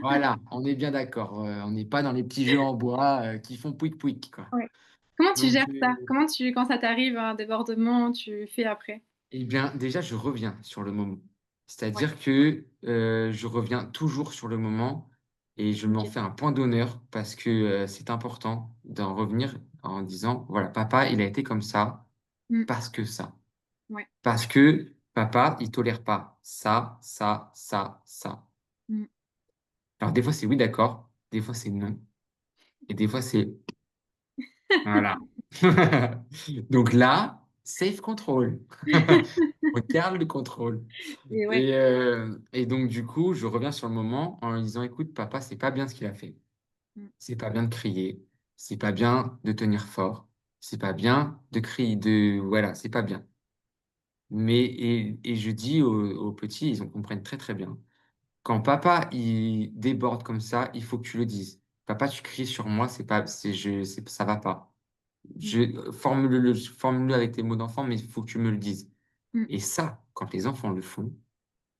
Voilà, on est bien d'accord. On n'est pas dans les petits jeux en bois qui font pouic pouic, quoi. Ouais. Comment tu Donc, gères ça? Comment tu, quand ça t'arrive, un débordement, tu fais après? eh bien, déjà, je reviens sur le moment. Ouais. C'est-à-dire que je reviens toujours sur le moment et je m'en Ok. fais un point d'honneur parce que c'est important d'en revenir en disant, voilà, papa, il a été comme ça Hmm. parce que ça. Ouais. Parce que papa, il tolère pas ça, ça, ça, ça. Hmm. Alors des fois, c'est oui, d'accord, des fois, c'est non, et des fois, c'est voilà. Donc là, safe control. On garde le contrôle. Et ouais. Et donc, du coup, je reviens sur le moment en lui disant, écoute, papa, c'est pas bien ce qu'il a fait. Hmm. C'est pas bien de crier. C'est pas bien de tenir fort. C'est pas bien de crier, voilà, c'est pas bien. Et je dis aux petits, ils en comprennent très, très bien. Quand papa, il déborde comme ça, il faut que tu le dises. Papa, tu cries sur moi, c'est pas, ça va pas. Hmm. Formule-le avec tes mots d'enfant, mais il faut que tu me le dises. Hmm. Et ça, quand les enfants le font,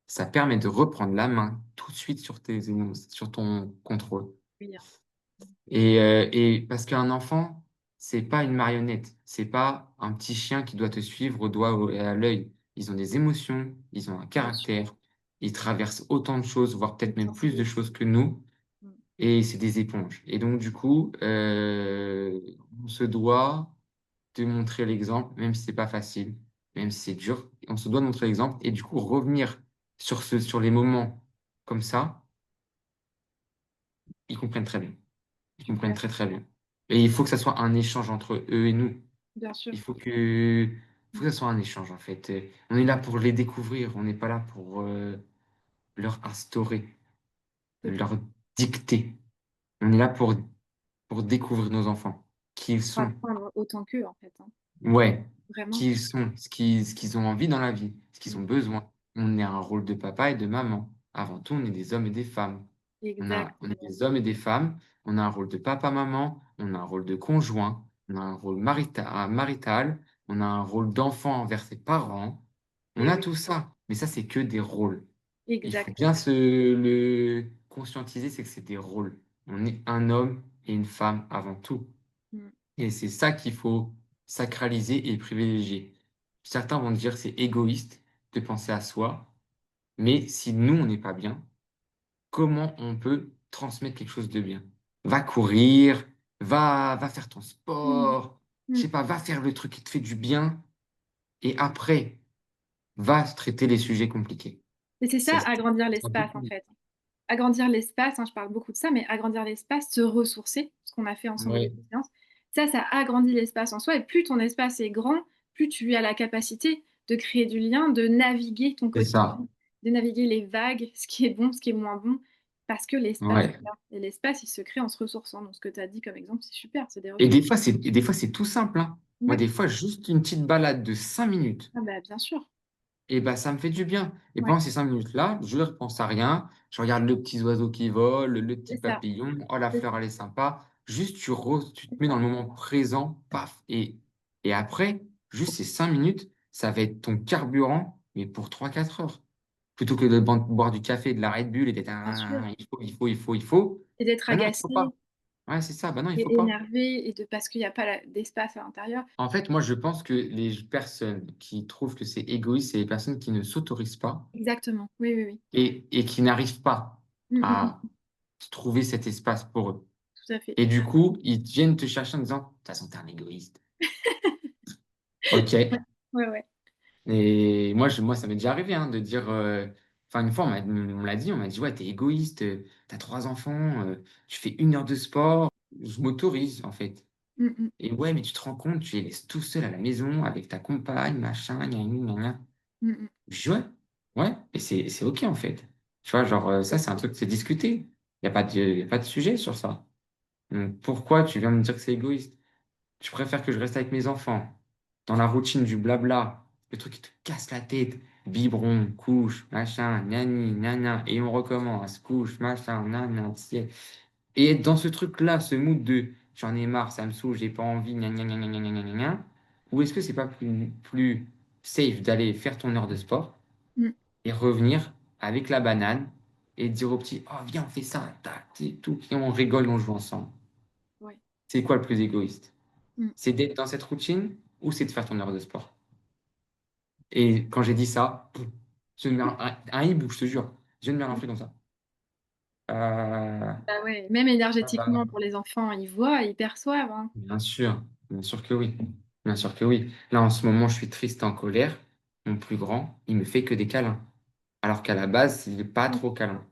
ça permet de reprendre la main tout de suite sur sur ton contrôle. Oui, hein. Et parce qu'un enfant, c'est pas une marionnette, c'est pas un petit chien qui doit te suivre au doigt et à l'œil. Ils ont des émotions, ils ont un Bien sûr. caractère, ils traversent autant de choses, voire Une peut-être même plus de sensibilité. choses que nous, Hmm. et c'est des éponges. Et donc, du coup, on se doit de montrer l'exemple, même si c'est pas facile, même si c'est dur, on se doit de montrer l'exemple, et du coup, revenir sur les moments comme ça, ils comprennent très bien. Ils comprennent Super. très très bien. Et il faut que ça soit un échange entre eux et nous. Bien sûr. Il faut que ça soit un échange en fait. On est là pour les découvrir, on n'est pas là pour leur instaurer, C'est ça. leur dicter. On est là pour découvrir nos enfants, qui ils Pour sont, apprendre autant qu'eux, en fait, hein. ouais, Vraiment. qui ils sont, ce qu'ils ont envie dans la vie, ce qu'ils Hmm. ont besoin. On est un rôle de papa et de maman. Avant tout, on est des hommes et des femmes. On est Exactement. des hommes et des femmes. On a un rôle de papa-maman, on a un rôle de conjoint, on a un rôle marital, on a un rôle d'enfant envers ses parents, on Et a oui, tout ça. Mais ça, c'est que des rôles. Il faut bien exactement. se le conscientiser, c'est que c'est des rôles. On est un homme et une femme avant tout. Mm. Et c'est ça qu'il faut sacraliser et privilégier. Certains vont dire que c'est égoïste de penser à soi, mais si nous, on n'est pas bien, comment on peut transmettre quelque chose de bien? Va courir, va faire ton Mm. sport, je Mm. sais pas, va faire le truc qui te fait du bien, et après, va traiter les sujets compliqués. Et c'est ça, C'est agrandir c'est un peu l'espace en plus. fait. Agrandir l'espace, hein, je parle beaucoup de ça, mais agrandir l'espace, se ressourcer, ce qu'on a fait ensemble au Ouais, début de séance, ça agrandit l'espace en soi. Et plus ton espace est grand, plus tu as la capacité de créer du lien, de naviguer ton c'est quotidien, ça. de naviguer les vagues, ce qui est bon, ce qui est moins bon, parce que l'espace est Ouais. là. Et l'espace, il se crée en se ressourçant. Donc ce que tu as dit comme exemple, c'est super, c'est des Et ressources. des fois, c'est tout simple, hein. Moi, Ouais, des fois, juste une petite balade de 5 minutes. ah bah, bien sûr. Et bah, ça me fait du bien. Et Ouais, pendant ces 5 minutes-là, je ne repense à rien. Je regarde le petit oiseau qui vole, le petit c'est ça. papillon. Oh, la C'est fleur, elle est sympa. Juste, tu te mets dans ça. le moment présent, paf. Et après, juste ces 5 minutes, ça va être ton carburant, mais pour 3 4 heures. Plutôt que de boire du café, de la Red Bull et d'être Bien sûr. il faut, il faut, il faut, il faut. Et d'être Bah non, il faut pas. agacé Ouais, c'est ça. Bah non, il faut et pas. énervé et de parce qu'il n'y a pas d'espace à l'intérieur. En fait, moi, je pense que les personnes qui trouvent que c'est égoïste, c'est les personnes qui ne s'autorisent pas Exactement. Oui, oui, oui. et qui n'arrivent pas Mm, mm, à mm. trouver cet espace pour eux. Tout à fait. Et du coup, ils viennent te chercher en disant, de toute façon, t'es un égoïste. OK. Ouais, ouais, ouais. Et moi, ça m'est déjà arrivé hein, de dire, enfin, une fois, on l'a dit, on m'a dit, ouais, t'es égoïste, t'as 3 enfants, tu fais 1 heure de sport. Je m'autorise, en fait. Mm, mm, Et ouais, mais tu te rends compte, tu les laisses tout seul à la maison avec ta compagne, machin, gna, gna, gna, gna. mm, mm. Je dis, ouais, ouais, et c'est OK, en fait. Tu vois, genre, ça, c'est un truc, c'est discuté. Y a pas de sujet sur ça. Donc, pourquoi tu viens me dire que c'est égoïste? Je préfère que je reste avec mes enfants, dans la routine du blabla, le truc qui te casse la tête, biberon, couche, machin, nani, nana, et on recommence, couche, machin, nana, tiens. Et être dans ce truc-là, ce mood de j'en ai marre, ça me saoule, j'ai pas envie, gna gna gna gna gna gna gna gna, ou est-ce que c'est pas plus safe d'aller faire ton heure de sport Mm. et revenir avec la banane et dire au petit, oh viens, on fait ça, tac, et tout, et on rigole, on joue ensemble. Ouais. C'est quoi le plus égoïste? Mm. C'est d'être dans cette routine ou c'est de faire ton heure de sport? Et quand j'ai dit ça, pouf, je viens de me faire un hibou, je te jure. Je viens de me faire un truc comme ça. Euh, Bah ouais. Même énergétiquement pour les enfants, ils voient, ils perçoivent, hein. bien sûr que oui. Bien sûr que oui. Là, en ce moment, je suis triste et en colère. Mon plus grand, il me fait que des câlins. Alors qu'à la base, il n'est pas Mm. trop câlin.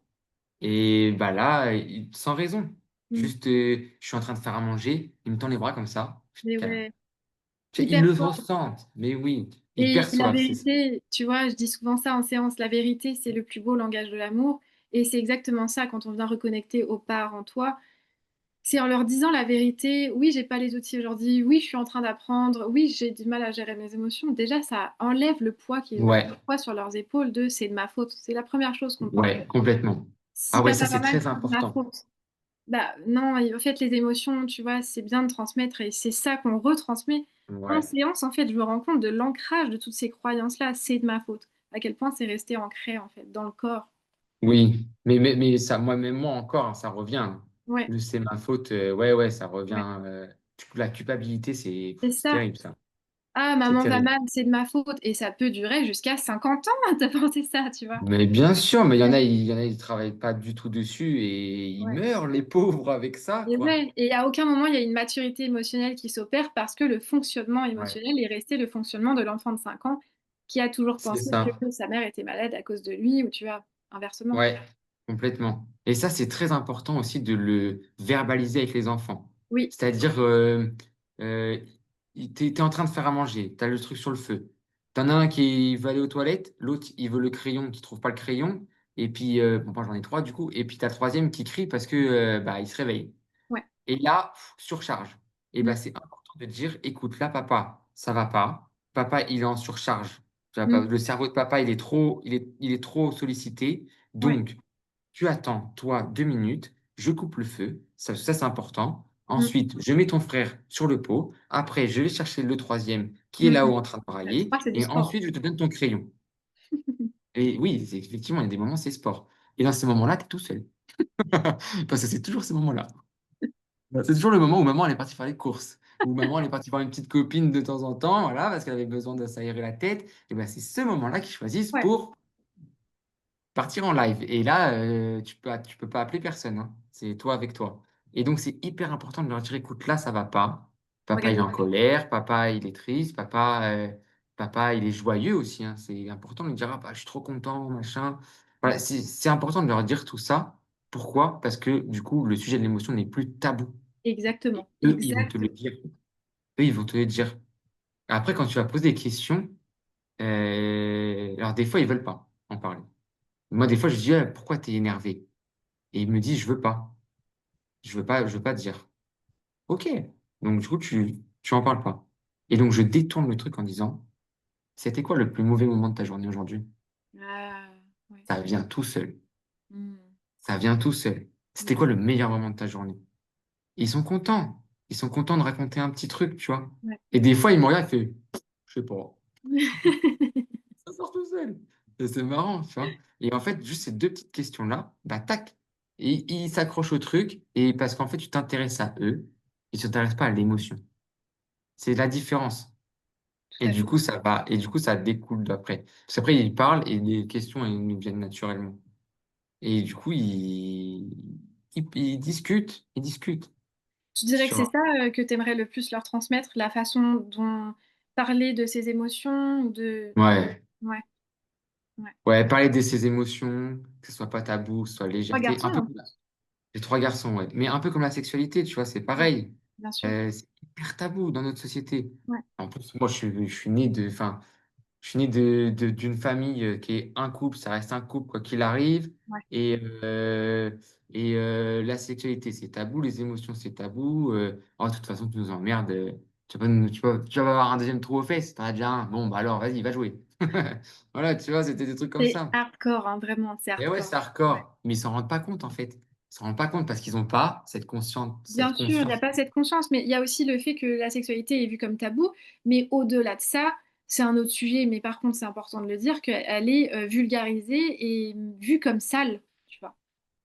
Et bah là, sans raison. Mm. Juste, je suis en train de faire à manger, il me tend les bras comme ça, je fais Mais câlin. ouais, Tu sais, ils ils le perçoivent. ressentent, mais oui, ils Et la perçoivent, c'est ça. vérité, tu vois, je dis souvent ça en séance, la vérité, c'est le plus beau langage de l'amour. Et c'est exactement ça quand on vient reconnecter aux parts en toi. C'est en leur disant la vérité, oui, j'ai pas les outils aujourd'hui, oui, je suis en train d'apprendre, oui, j'ai du mal à gérer mes émotions. Déjà, ça enlève le poids qui est le Ouais, poids sur leurs épaules de c'est de ma faute. C'est la première chose qu'on pense. ouais, complètement. Si Ah ouais, ça papa c'est va mal, très c'est de ma important. faute. Bah non, en fait, les émotions, tu vois, c'est bien de transmettre et c'est ça qu'on retransmet. En Ouais. séance, en fait, je me rends compte de l'ancrage de toutes ces croyances-là, c'est de ma faute. À quel point c'est resté ancré, en fait, dans le corps. Oui, mais ça, même moi encore, hein, ça revient. Ouais, Le c'est ma faute, ouais, ouais, ça ouais, revient. Du coup, la culpabilité, c'est c'est ça. terrible, ça. Ah, C'est maman va terrible. mal, c'est de ma faute. Et ça peut durer jusqu'à 50 ans de penser ça, tu vois. Mais bien sûr, mais Ouais, il y en a, ils travaillent pas du tout dessus et ils ouais. meurent, les pauvres, avec ça, Et quoi. ouais, et à aucun moment il y a une maturité émotionnelle qui s'opère parce que le fonctionnement Ouais, émotionnel est resté le fonctionnement de l'enfant de 5 ans qui a toujours c'est pensé ça. que sa mère était malade à cause de lui ou tu vois, inversement. Ouais, complètement. Et ça, c'est très important aussi de le verbaliser avec les enfants. Oui, C'est-à-dire, euh, t'es en train de faire à manger, t'as le truc sur le feu. T'en as un qui veut aller aux toilettes, l'autre, il veut le crayon, qui trouve pas le crayon. Et puis, bon, moi, j'en ai trois, du coup. Et puis, t'as le troisième qui crie parce que, bah, il se réveille. ouais. Et là, surcharge. Et Mm, bah, c'est important de dire, écoute, là, papa, ça va pas. Papa, il est en surcharge. mm, Le cerveau de papa, il est trop sollicité. ouais, Donc, tu attends, toi, 2 minutes, je coupe le feu, ça c'est important. Mm. Ensuite, je mets ton frère sur le pot. Après, je vais chercher le troisième qui est Mm. là-haut en train de Je crois brailler. que c'est du Et sport. ensuite, je te donne ton crayon. Et oui, effectivement, il y a des moments, c'est sport. Et dans ces moments-là, tu es tout seul. Parce que c'est toujours ces moments-là. C'est toujours le moment où maman elle est partie faire les courses, où maman elle est partie voir une petite copine de temps en temps, voilà, parce qu'elle avait besoin de s'aérer la tête. Et ben c'est ce moment-là qu'ils choisissent Ouais, pour partir en live. Et là, tu peux pas appeler personne, hein. C'est toi avec toi. Et donc c'est hyper important de leur dire, écoute, là ça va pas. Papa il est en organiser. colère, papa il est triste, papa il est joyeux aussi, hein. C'est important de lui dire, ah, bah, je suis trop content, machin. Voilà, c'est important de leur dire tout ça. Pourquoi? Parce que du coup, le sujet de l'émotion n'est plus tabou. Et Exactement. eux, ils vont te le Exactement. dire. Eux, ils vont te le dire. Après, quand tu vas poser des questions, alors des fois, ils veulent pas en parler. Moi, des fois, je dis, ah, pourquoi tu es énervé? Et ils me disent, je veux pas. Je veux pas dire. Ok. Donc, du coup, tu en parles pas. Et donc, je détourne le truc en disant, c'était quoi le plus mauvais moment de ta journée aujourd'hui? Ah, ouais. Ça vient tout seul. Mm. Ça vient tout seul. C'était Ouais. quoi le meilleur moment de ta journée? Ils sont contents. Ils sont contents de raconter un petit truc, tu vois. Ouais. Et des fois, ils me regardent et font, je sais pas. Ça sort tout seul. Et c'est marrant, tu vois. Et en fait, juste ces deux petites questions-là, bah tac, et ils s'accrochent au truc, et parce qu'en fait, tu t'intéresses à eux, et tu t'intéresses pas à l'émotion. C'est la différence. Tout Et à du fait. coup, ça va, et du coup, ça découle d'après. Parce qu'après, ils parlent, et les questions, elles nous viennent naturellement. Et du coup, ils discutent, ils discutent Tu dirais que c'est sur, ça que tu aimerais le plus leur transmettre, la façon dont parler de ses émotions ou de... ouais, Ouais, ouais. ouais, parler de ses émotions, que ce soit pas tabou, que ce soit Trois légèreté, garçons, un peu. hein. Les trois garçons, ouais. Mais un peu comme la sexualité, tu vois, c'est Ouais, pareil. bien sûr. C'est hyper tabou dans notre société. Ouais, En plus, moi, je suis né de, enfin, je suis né d'une famille qui est un couple, ça reste un couple, quoi qu'il arrive. ouais. Et, la sexualité, c'est tabou, les émotions, c'est tabou. Oh, de toute façon, tu nous emmerdes. Tu vas pas avoir un deuxième trou aux fesses, t'en as déjà un. Bon, bah alors, vas-y, va jouer. Voilà, tu vois, c'était des trucs comme C'est ça. hardcore, hein, vraiment, c'est Et ouais, hardcore. c'est Ouais. hardcore. Mais ils s'en rendent pas compte, en fait. Ils s'en rendent pas compte parce qu'ils n'ont pas cette Bien sûr, il n'y a conscience. pas cette conscience, mais il y a aussi le fait que la sexualité est vue comme tabou, mais au-delà de ça, c'est un autre sujet, mais par contre, c'est important de le dire, qu'elle est vulgarisée et vue comme sale, tu vois.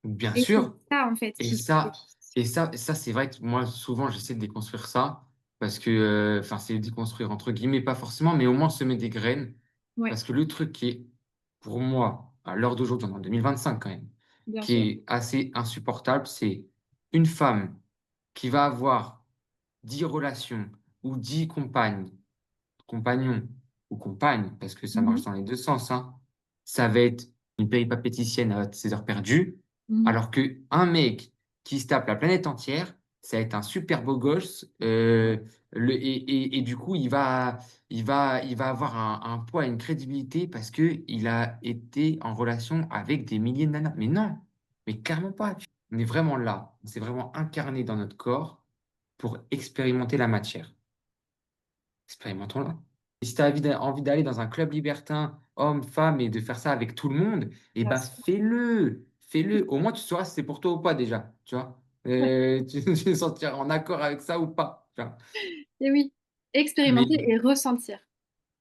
Bien Et c'est sûr. ça, en fait, Et qui... ça, et ça, c'est vrai que moi, souvent, j'essaie de déconstruire ça parce que, enfin, c'est déconstruire entre guillemets, pas forcément, mais au moins semer des graines. Ouais, Parce que le truc qui est, pour moi, à l'heure d'aujourd'hui, en 2025 quand même, bien qui sûr. est assez insupportable, c'est une femme qui va avoir 10 relations ou 10 compagnons ou compagnes, parce que ça marche Mhm, dans les deux sens, hein, ça va être une péripapéticienne à ses heures perdues, mhm, alors que un mec qui se tape la planète entière, ça va être un super beau gosse, et du coup, il va avoir un poids et une crédibilité parce que il a été en relation avec des milliers de nanas. Mais non, mais clairement pas. On est vraiment là, c'est vraiment incarné dans notre corps pour expérimenter la matière. Expérimentons-la. Et si tu as envie d'aller dans un club libertin, homme, femme, et de faire ça avec tout le monde, eh bien ben sûr. fais-le. Fais-le. Au moins, tu sauras si c'est pour toi ou pas déjà. Tu vois. Tu te sentiras en accord avec ça ou pas. Tu vois. Et oui, expérimenter Mais et ressentir.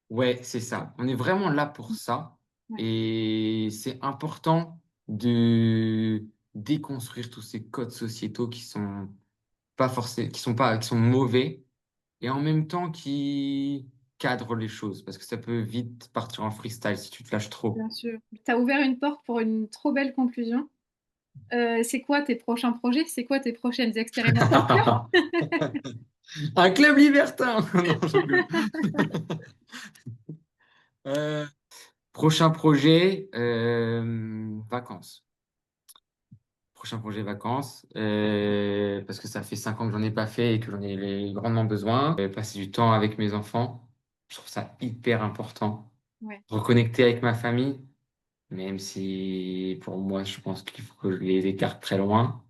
ouais, c'est ça. On est vraiment là pour ça. Ouais, Et c'est important de déconstruire tous ces codes sociétaux qui sont pas forcés, qui sont mauvais et en même temps qui cadre les choses, parce que ça peut vite partir en freestyle si tu te lâches trop. bien sûr. Tu as ouvert une porte pour une trop belle conclusion. C'est quoi tes prochains projets? C'est quoi tes prochaines expérimentations? Un club libertin! Non, je rigole. Euh, prochain projet, vacances. Prochain projet vacances, parce que ça fait 5 ans que j'en ai pas fait et que j'en ai grandement besoin. Passer du temps avec mes enfants, je trouve ça hyper important. Ouais. Reconnecter avec ma famille, même si pour moi, je pense qu'il faut que je les écarte très loin.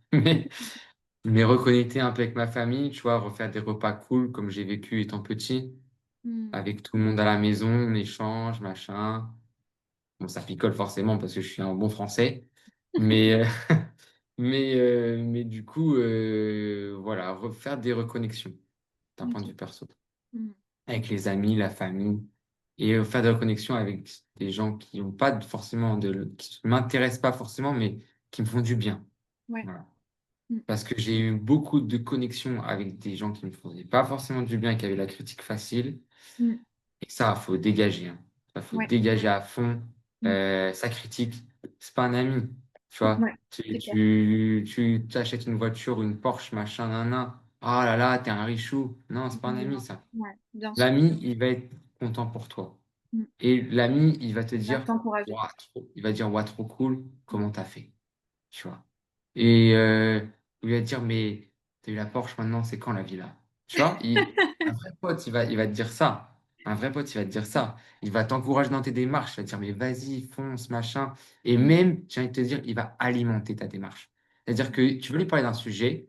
Mais reconnecter un peu avec ma famille, tu vois, refaire des repas cool comme j'ai vécu étant petit, Hmm. avec tout le monde à la maison, on échange, machin. Bon, ça picole forcément parce que je suis un bon français. Mais, Mais du coup, voilà, refaire des reconnexions d'un point de Ok. vue perso. Mm. Avec les amis, la famille, et faire des reconnexions avec des gens qui ont pas forcément qui m'intéressent pas forcément, mais qui me font du bien. Ouais. Voilà. Mm. Parce que j'ai eu beaucoup de connexions avec des gens qui me faisaient pas forcément du bien, qui avaient la critique facile. Mm. Et ça, faut dégager, hein. Ça, faut Ouais. dégager à fond. Mm. Ça critique. C'est pas un ami. Tu vois, Ouais. C'est clair. tu t'achètes une voiture, une Porsche, machin, nan. Ah là là, t'es un richou. Non, c'est pas un ami, Non. ça. Ouais, bien sûr. L'ami, il va être content pour toi. Mm. Et l'ami, il va te Va dire, t'encourager. ouah, il va dire, ouah, trop cool, Mm. comment t'as fait? Tu vois. Et il va te dire, mais t'as eu la Porsche maintenant, c'est quand la villa? Tu vois, un vrai pote, il va te dire ça. Un vrai pote, il va te dire ça. Il va t'encourager dans tes démarches. Il va te dire, mais vas-y, fonce, machin. Et Mm. même, j'ai envie de te dire, il va alimenter ta démarche. C'est-à-dire que tu veux lui parler d'un sujet,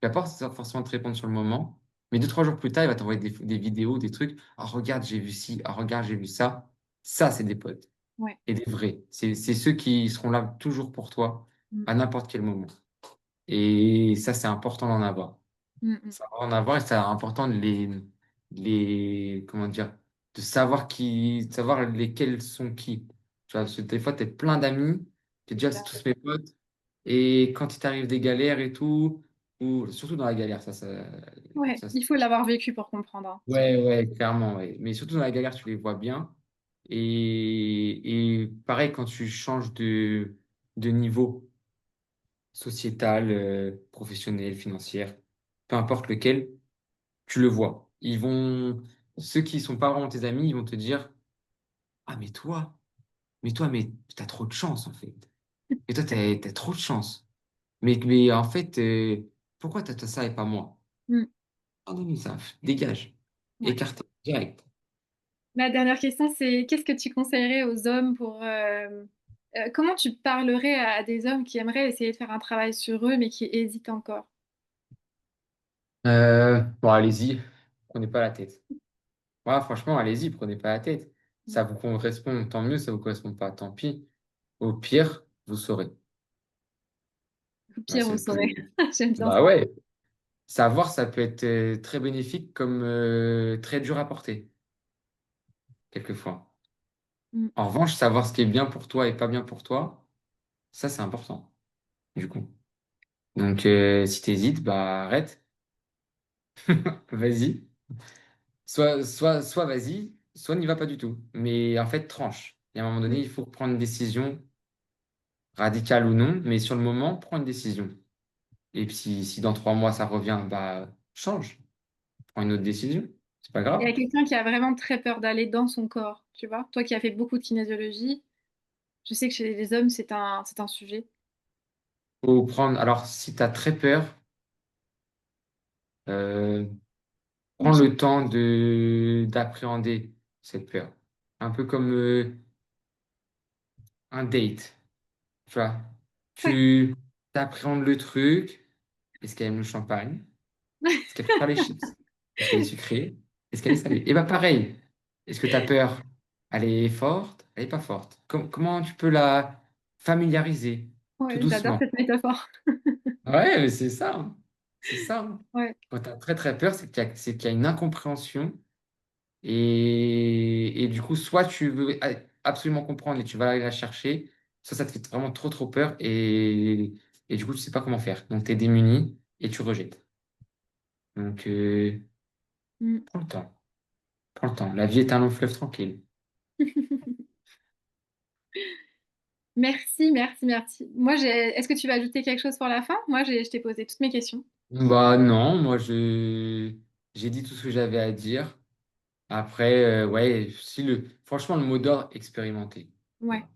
il va pas forcément te répondre sur le moment, mais 2, 3 jours plus tard, il va t'envoyer des vidéos, des trucs. Ah, regarde, j'ai vu ci. Ah, regarde, j'ai vu ça. Ça, c'est des potes. Ouais. Et des vrais. C'est ceux qui seront là toujours pour toi, Mm. à n'importe quel moment. Et ça, c'est important d'en avoir. Mm. Mm. Ça va en avoir et c'est important comment dire, de savoir lesquels sont qui. Tu vois, parce que des fois, tu es plein d'amis, tu C'est déjà, c'est clair. tous mes potes. Et quand il t'arrive des galères et tout, ou surtout dans la galère, Ouais, ça, il faut l'avoir vécu pour comprendre, hein. ouais, ouais, clairement, ouais. Mais surtout dans la galère, tu les vois bien. Et pareil, quand tu changes de niveau sociétal, professionnel, financier, peu importe lequel, tu le vois. Ceux qui sont pas vraiment tes amis, ils vont te dire, ah, mais t'as trop de chance, en fait. Et toi, t'as trop de chance. Mais en fait, pourquoi t'as ça et pas moi? Mm. Ah non, mais ça, dégage. Ouais. Écarté, direct. La dernière question, c'est qu'est-ce que tu conseillerais aux hommes pour... comment tu parlerais à des hommes qui aimeraient essayer de faire un travail sur eux, mais qui hésitent encore? Bon, allez-y, prenez pas la tête. Ouais, franchement, allez-y, prenez pas la tête. Mm. Ça vous correspond, tant mieux, ça vous correspond pas, tant pis. Au pire, vous saurez. Au Là, pire, c'est vous le plus. saurez. J'aime bien Bah ça. ouais, savoir, ça peut être très bénéfique comme très dur à porter, quelquefois. Mm. En revanche, savoir ce qui est bien pour toi et pas bien pour toi, ça, c'est important, du coup. Donc, si t'hésites, bah arrête, vas-y. Soit vas-y, soit n'y va pas du tout. Mais en fait, tranche. Et à un moment donné, il faut prendre une décision, radicale ou non, mais sur le moment, prends une décision. Et puis, si dans 3 mois, ça revient, bah change, prends une autre décision. C'est pas Il y a grave. quelqu'un qui a vraiment très peur d'aller dans son corps, tu vois. Toi qui as fait beaucoup de kinésiologie, je sais que chez les hommes, c'est un sujet. Alors, si tu as très peur, euh, prends Lâche. le temps d'appréhender cette peur. Un peu comme un date, tu vois. Ouais. Tu appréhendes le truc. Est-ce qu'elle aime le champagne? Est-ce qu'elle préfère les chips? Est-ce qu'elle est sucrée? Est-ce qu'elle est salée? Et bah pareil. Est-ce que tu as peur? Elle est forte? Elle est pas forte? Comment tu peux la familiariser tout Ouais, j'adore doucement? cette métaphore. Ouais, mais c'est ça, hein. C'est ça, hein. Ouais. Quand tu as très très peur, c'est qu'il y a une incompréhension. Et du coup, soit tu veux absolument comprendre et tu vas aller la chercher, soit ça te fait vraiment trop trop peur et du coup, tu sais pas comment faire. Donc, tu es démuni et tu rejettes. Donc, Mm. prends le temps. Prends le temps. La vie est un long fleuve tranquille. Merci, merci, merci. Est-ce que tu vas ajouter quelque chose pour la fin? Moi, je t'ai posé toutes mes questions. Bah non, j'ai dit tout ce que j'avais à dire. Après, ouais, si franchement, le mot d'ordre, expérimenter. Ouais. Voilà. Ouais,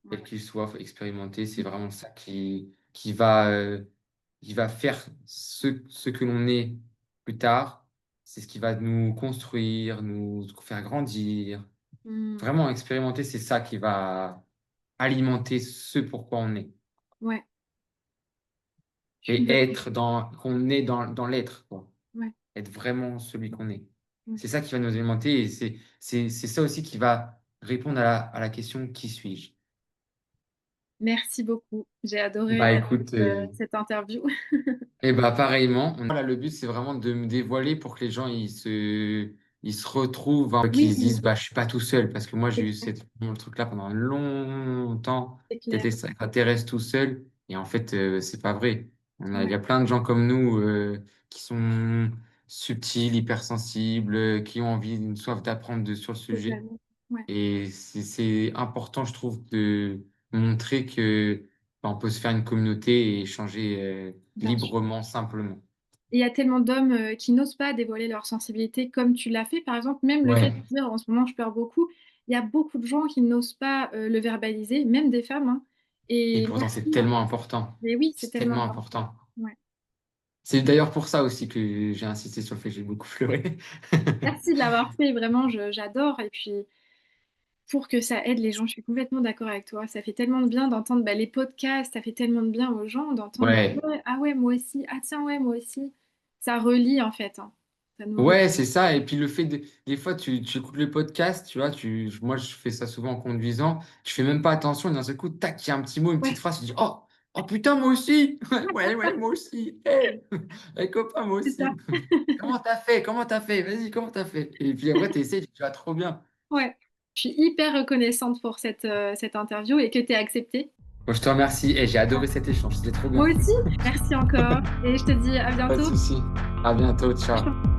Quel ouais. qu'il soit, faut expérimenter. C'est Mm. vraiment ça qui va faire ce que l'on est plus tard. C'est ce qui va nous construire, nous faire grandir. Mm. Vraiment, expérimenter, c'est ça qui va alimenter ce pourquoi on est. Ouais, je suis Et d'accord. qu'on est dans l'être, quoi. Ouais. Être vraiment celui qu'on est. Ouais. C'est ça qui va nous alimenter et c'est ça aussi qui va répondre à la question qui suis-je? Merci beaucoup. J'ai Bah adoré écoute, cette interview. et bah pareillement. Voilà, le but c'est vraiment de me dévoiler pour que les gens ils se retrouvent, hein, qu'ils se Oui, disent bah je suis pas tout seul parce que moi c'est j'ai eu clair. le truc là pendant longtemps, C'est d'être clair. extraterrestre tout seul et en fait c'est pas vrai. Il y Ouais, a plein de gens comme nous qui sont subtils, hypersensibles, qui ont envie, une soif d'apprendre sur le sujet. totalement. Ouais, Et c'est important, je trouve, de montrer que bah, on peut se faire une communauté et échanger bien sûr. librement, simplement. Et il y a tellement d'hommes qui n'osent pas dévoiler leur sensibilité comme tu l'as fait, par exemple, même le fait de Ouais. dire en ce moment je pleure beaucoup, il y a beaucoup de gens qui n'osent pas le verbaliser, même des femmes, hein. Et Et pourtant, c'est merci, en tellement fait. important. Mais oui, c'est C'est tellement tellement important. important. Ouais. C'est d'ailleurs pour ça aussi que j'ai insisté sur le fait que j'ai beaucoup pleuré. Merci de l'avoir fait, vraiment, j'adore. Et puis, pour que ça aide les gens, je suis complètement d'accord avec toi. Ça fait tellement de bien d'entendre les podcasts, ça fait tellement de bien aux gens d'entendre Ouais. ouais, ah ouais, moi aussi, ah tiens, ouais, moi aussi. Ça relie en fait, hein. Ça nous relie. Ouais, c'est ça. Et puis le fait de, des fois, tu écoutes le podcast, tu vois, moi, je fais ça souvent en conduisant. Tu fais même pas attention. Et d'un seul coup, tac, il y a un petit mot, une petite Ouais, phrase. Tu dis, oh, oh putain, moi aussi. Ouais, moi aussi. Hey, hey, copain, moi c'est ça. aussi. Comment t'as fait? Comment t'as fait? Vas-y, comment t'as fait? Et puis après, tu essaies, tu vas trop bien. Ouais. Je suis hyper reconnaissante pour cette interview et que tu aies accepté. Bon, je te remercie. Et j'ai adoré cet échange. C'était trop bien. Moi aussi, merci encore et je te dis à Pas de bientôt. souci. À bientôt. Ciao.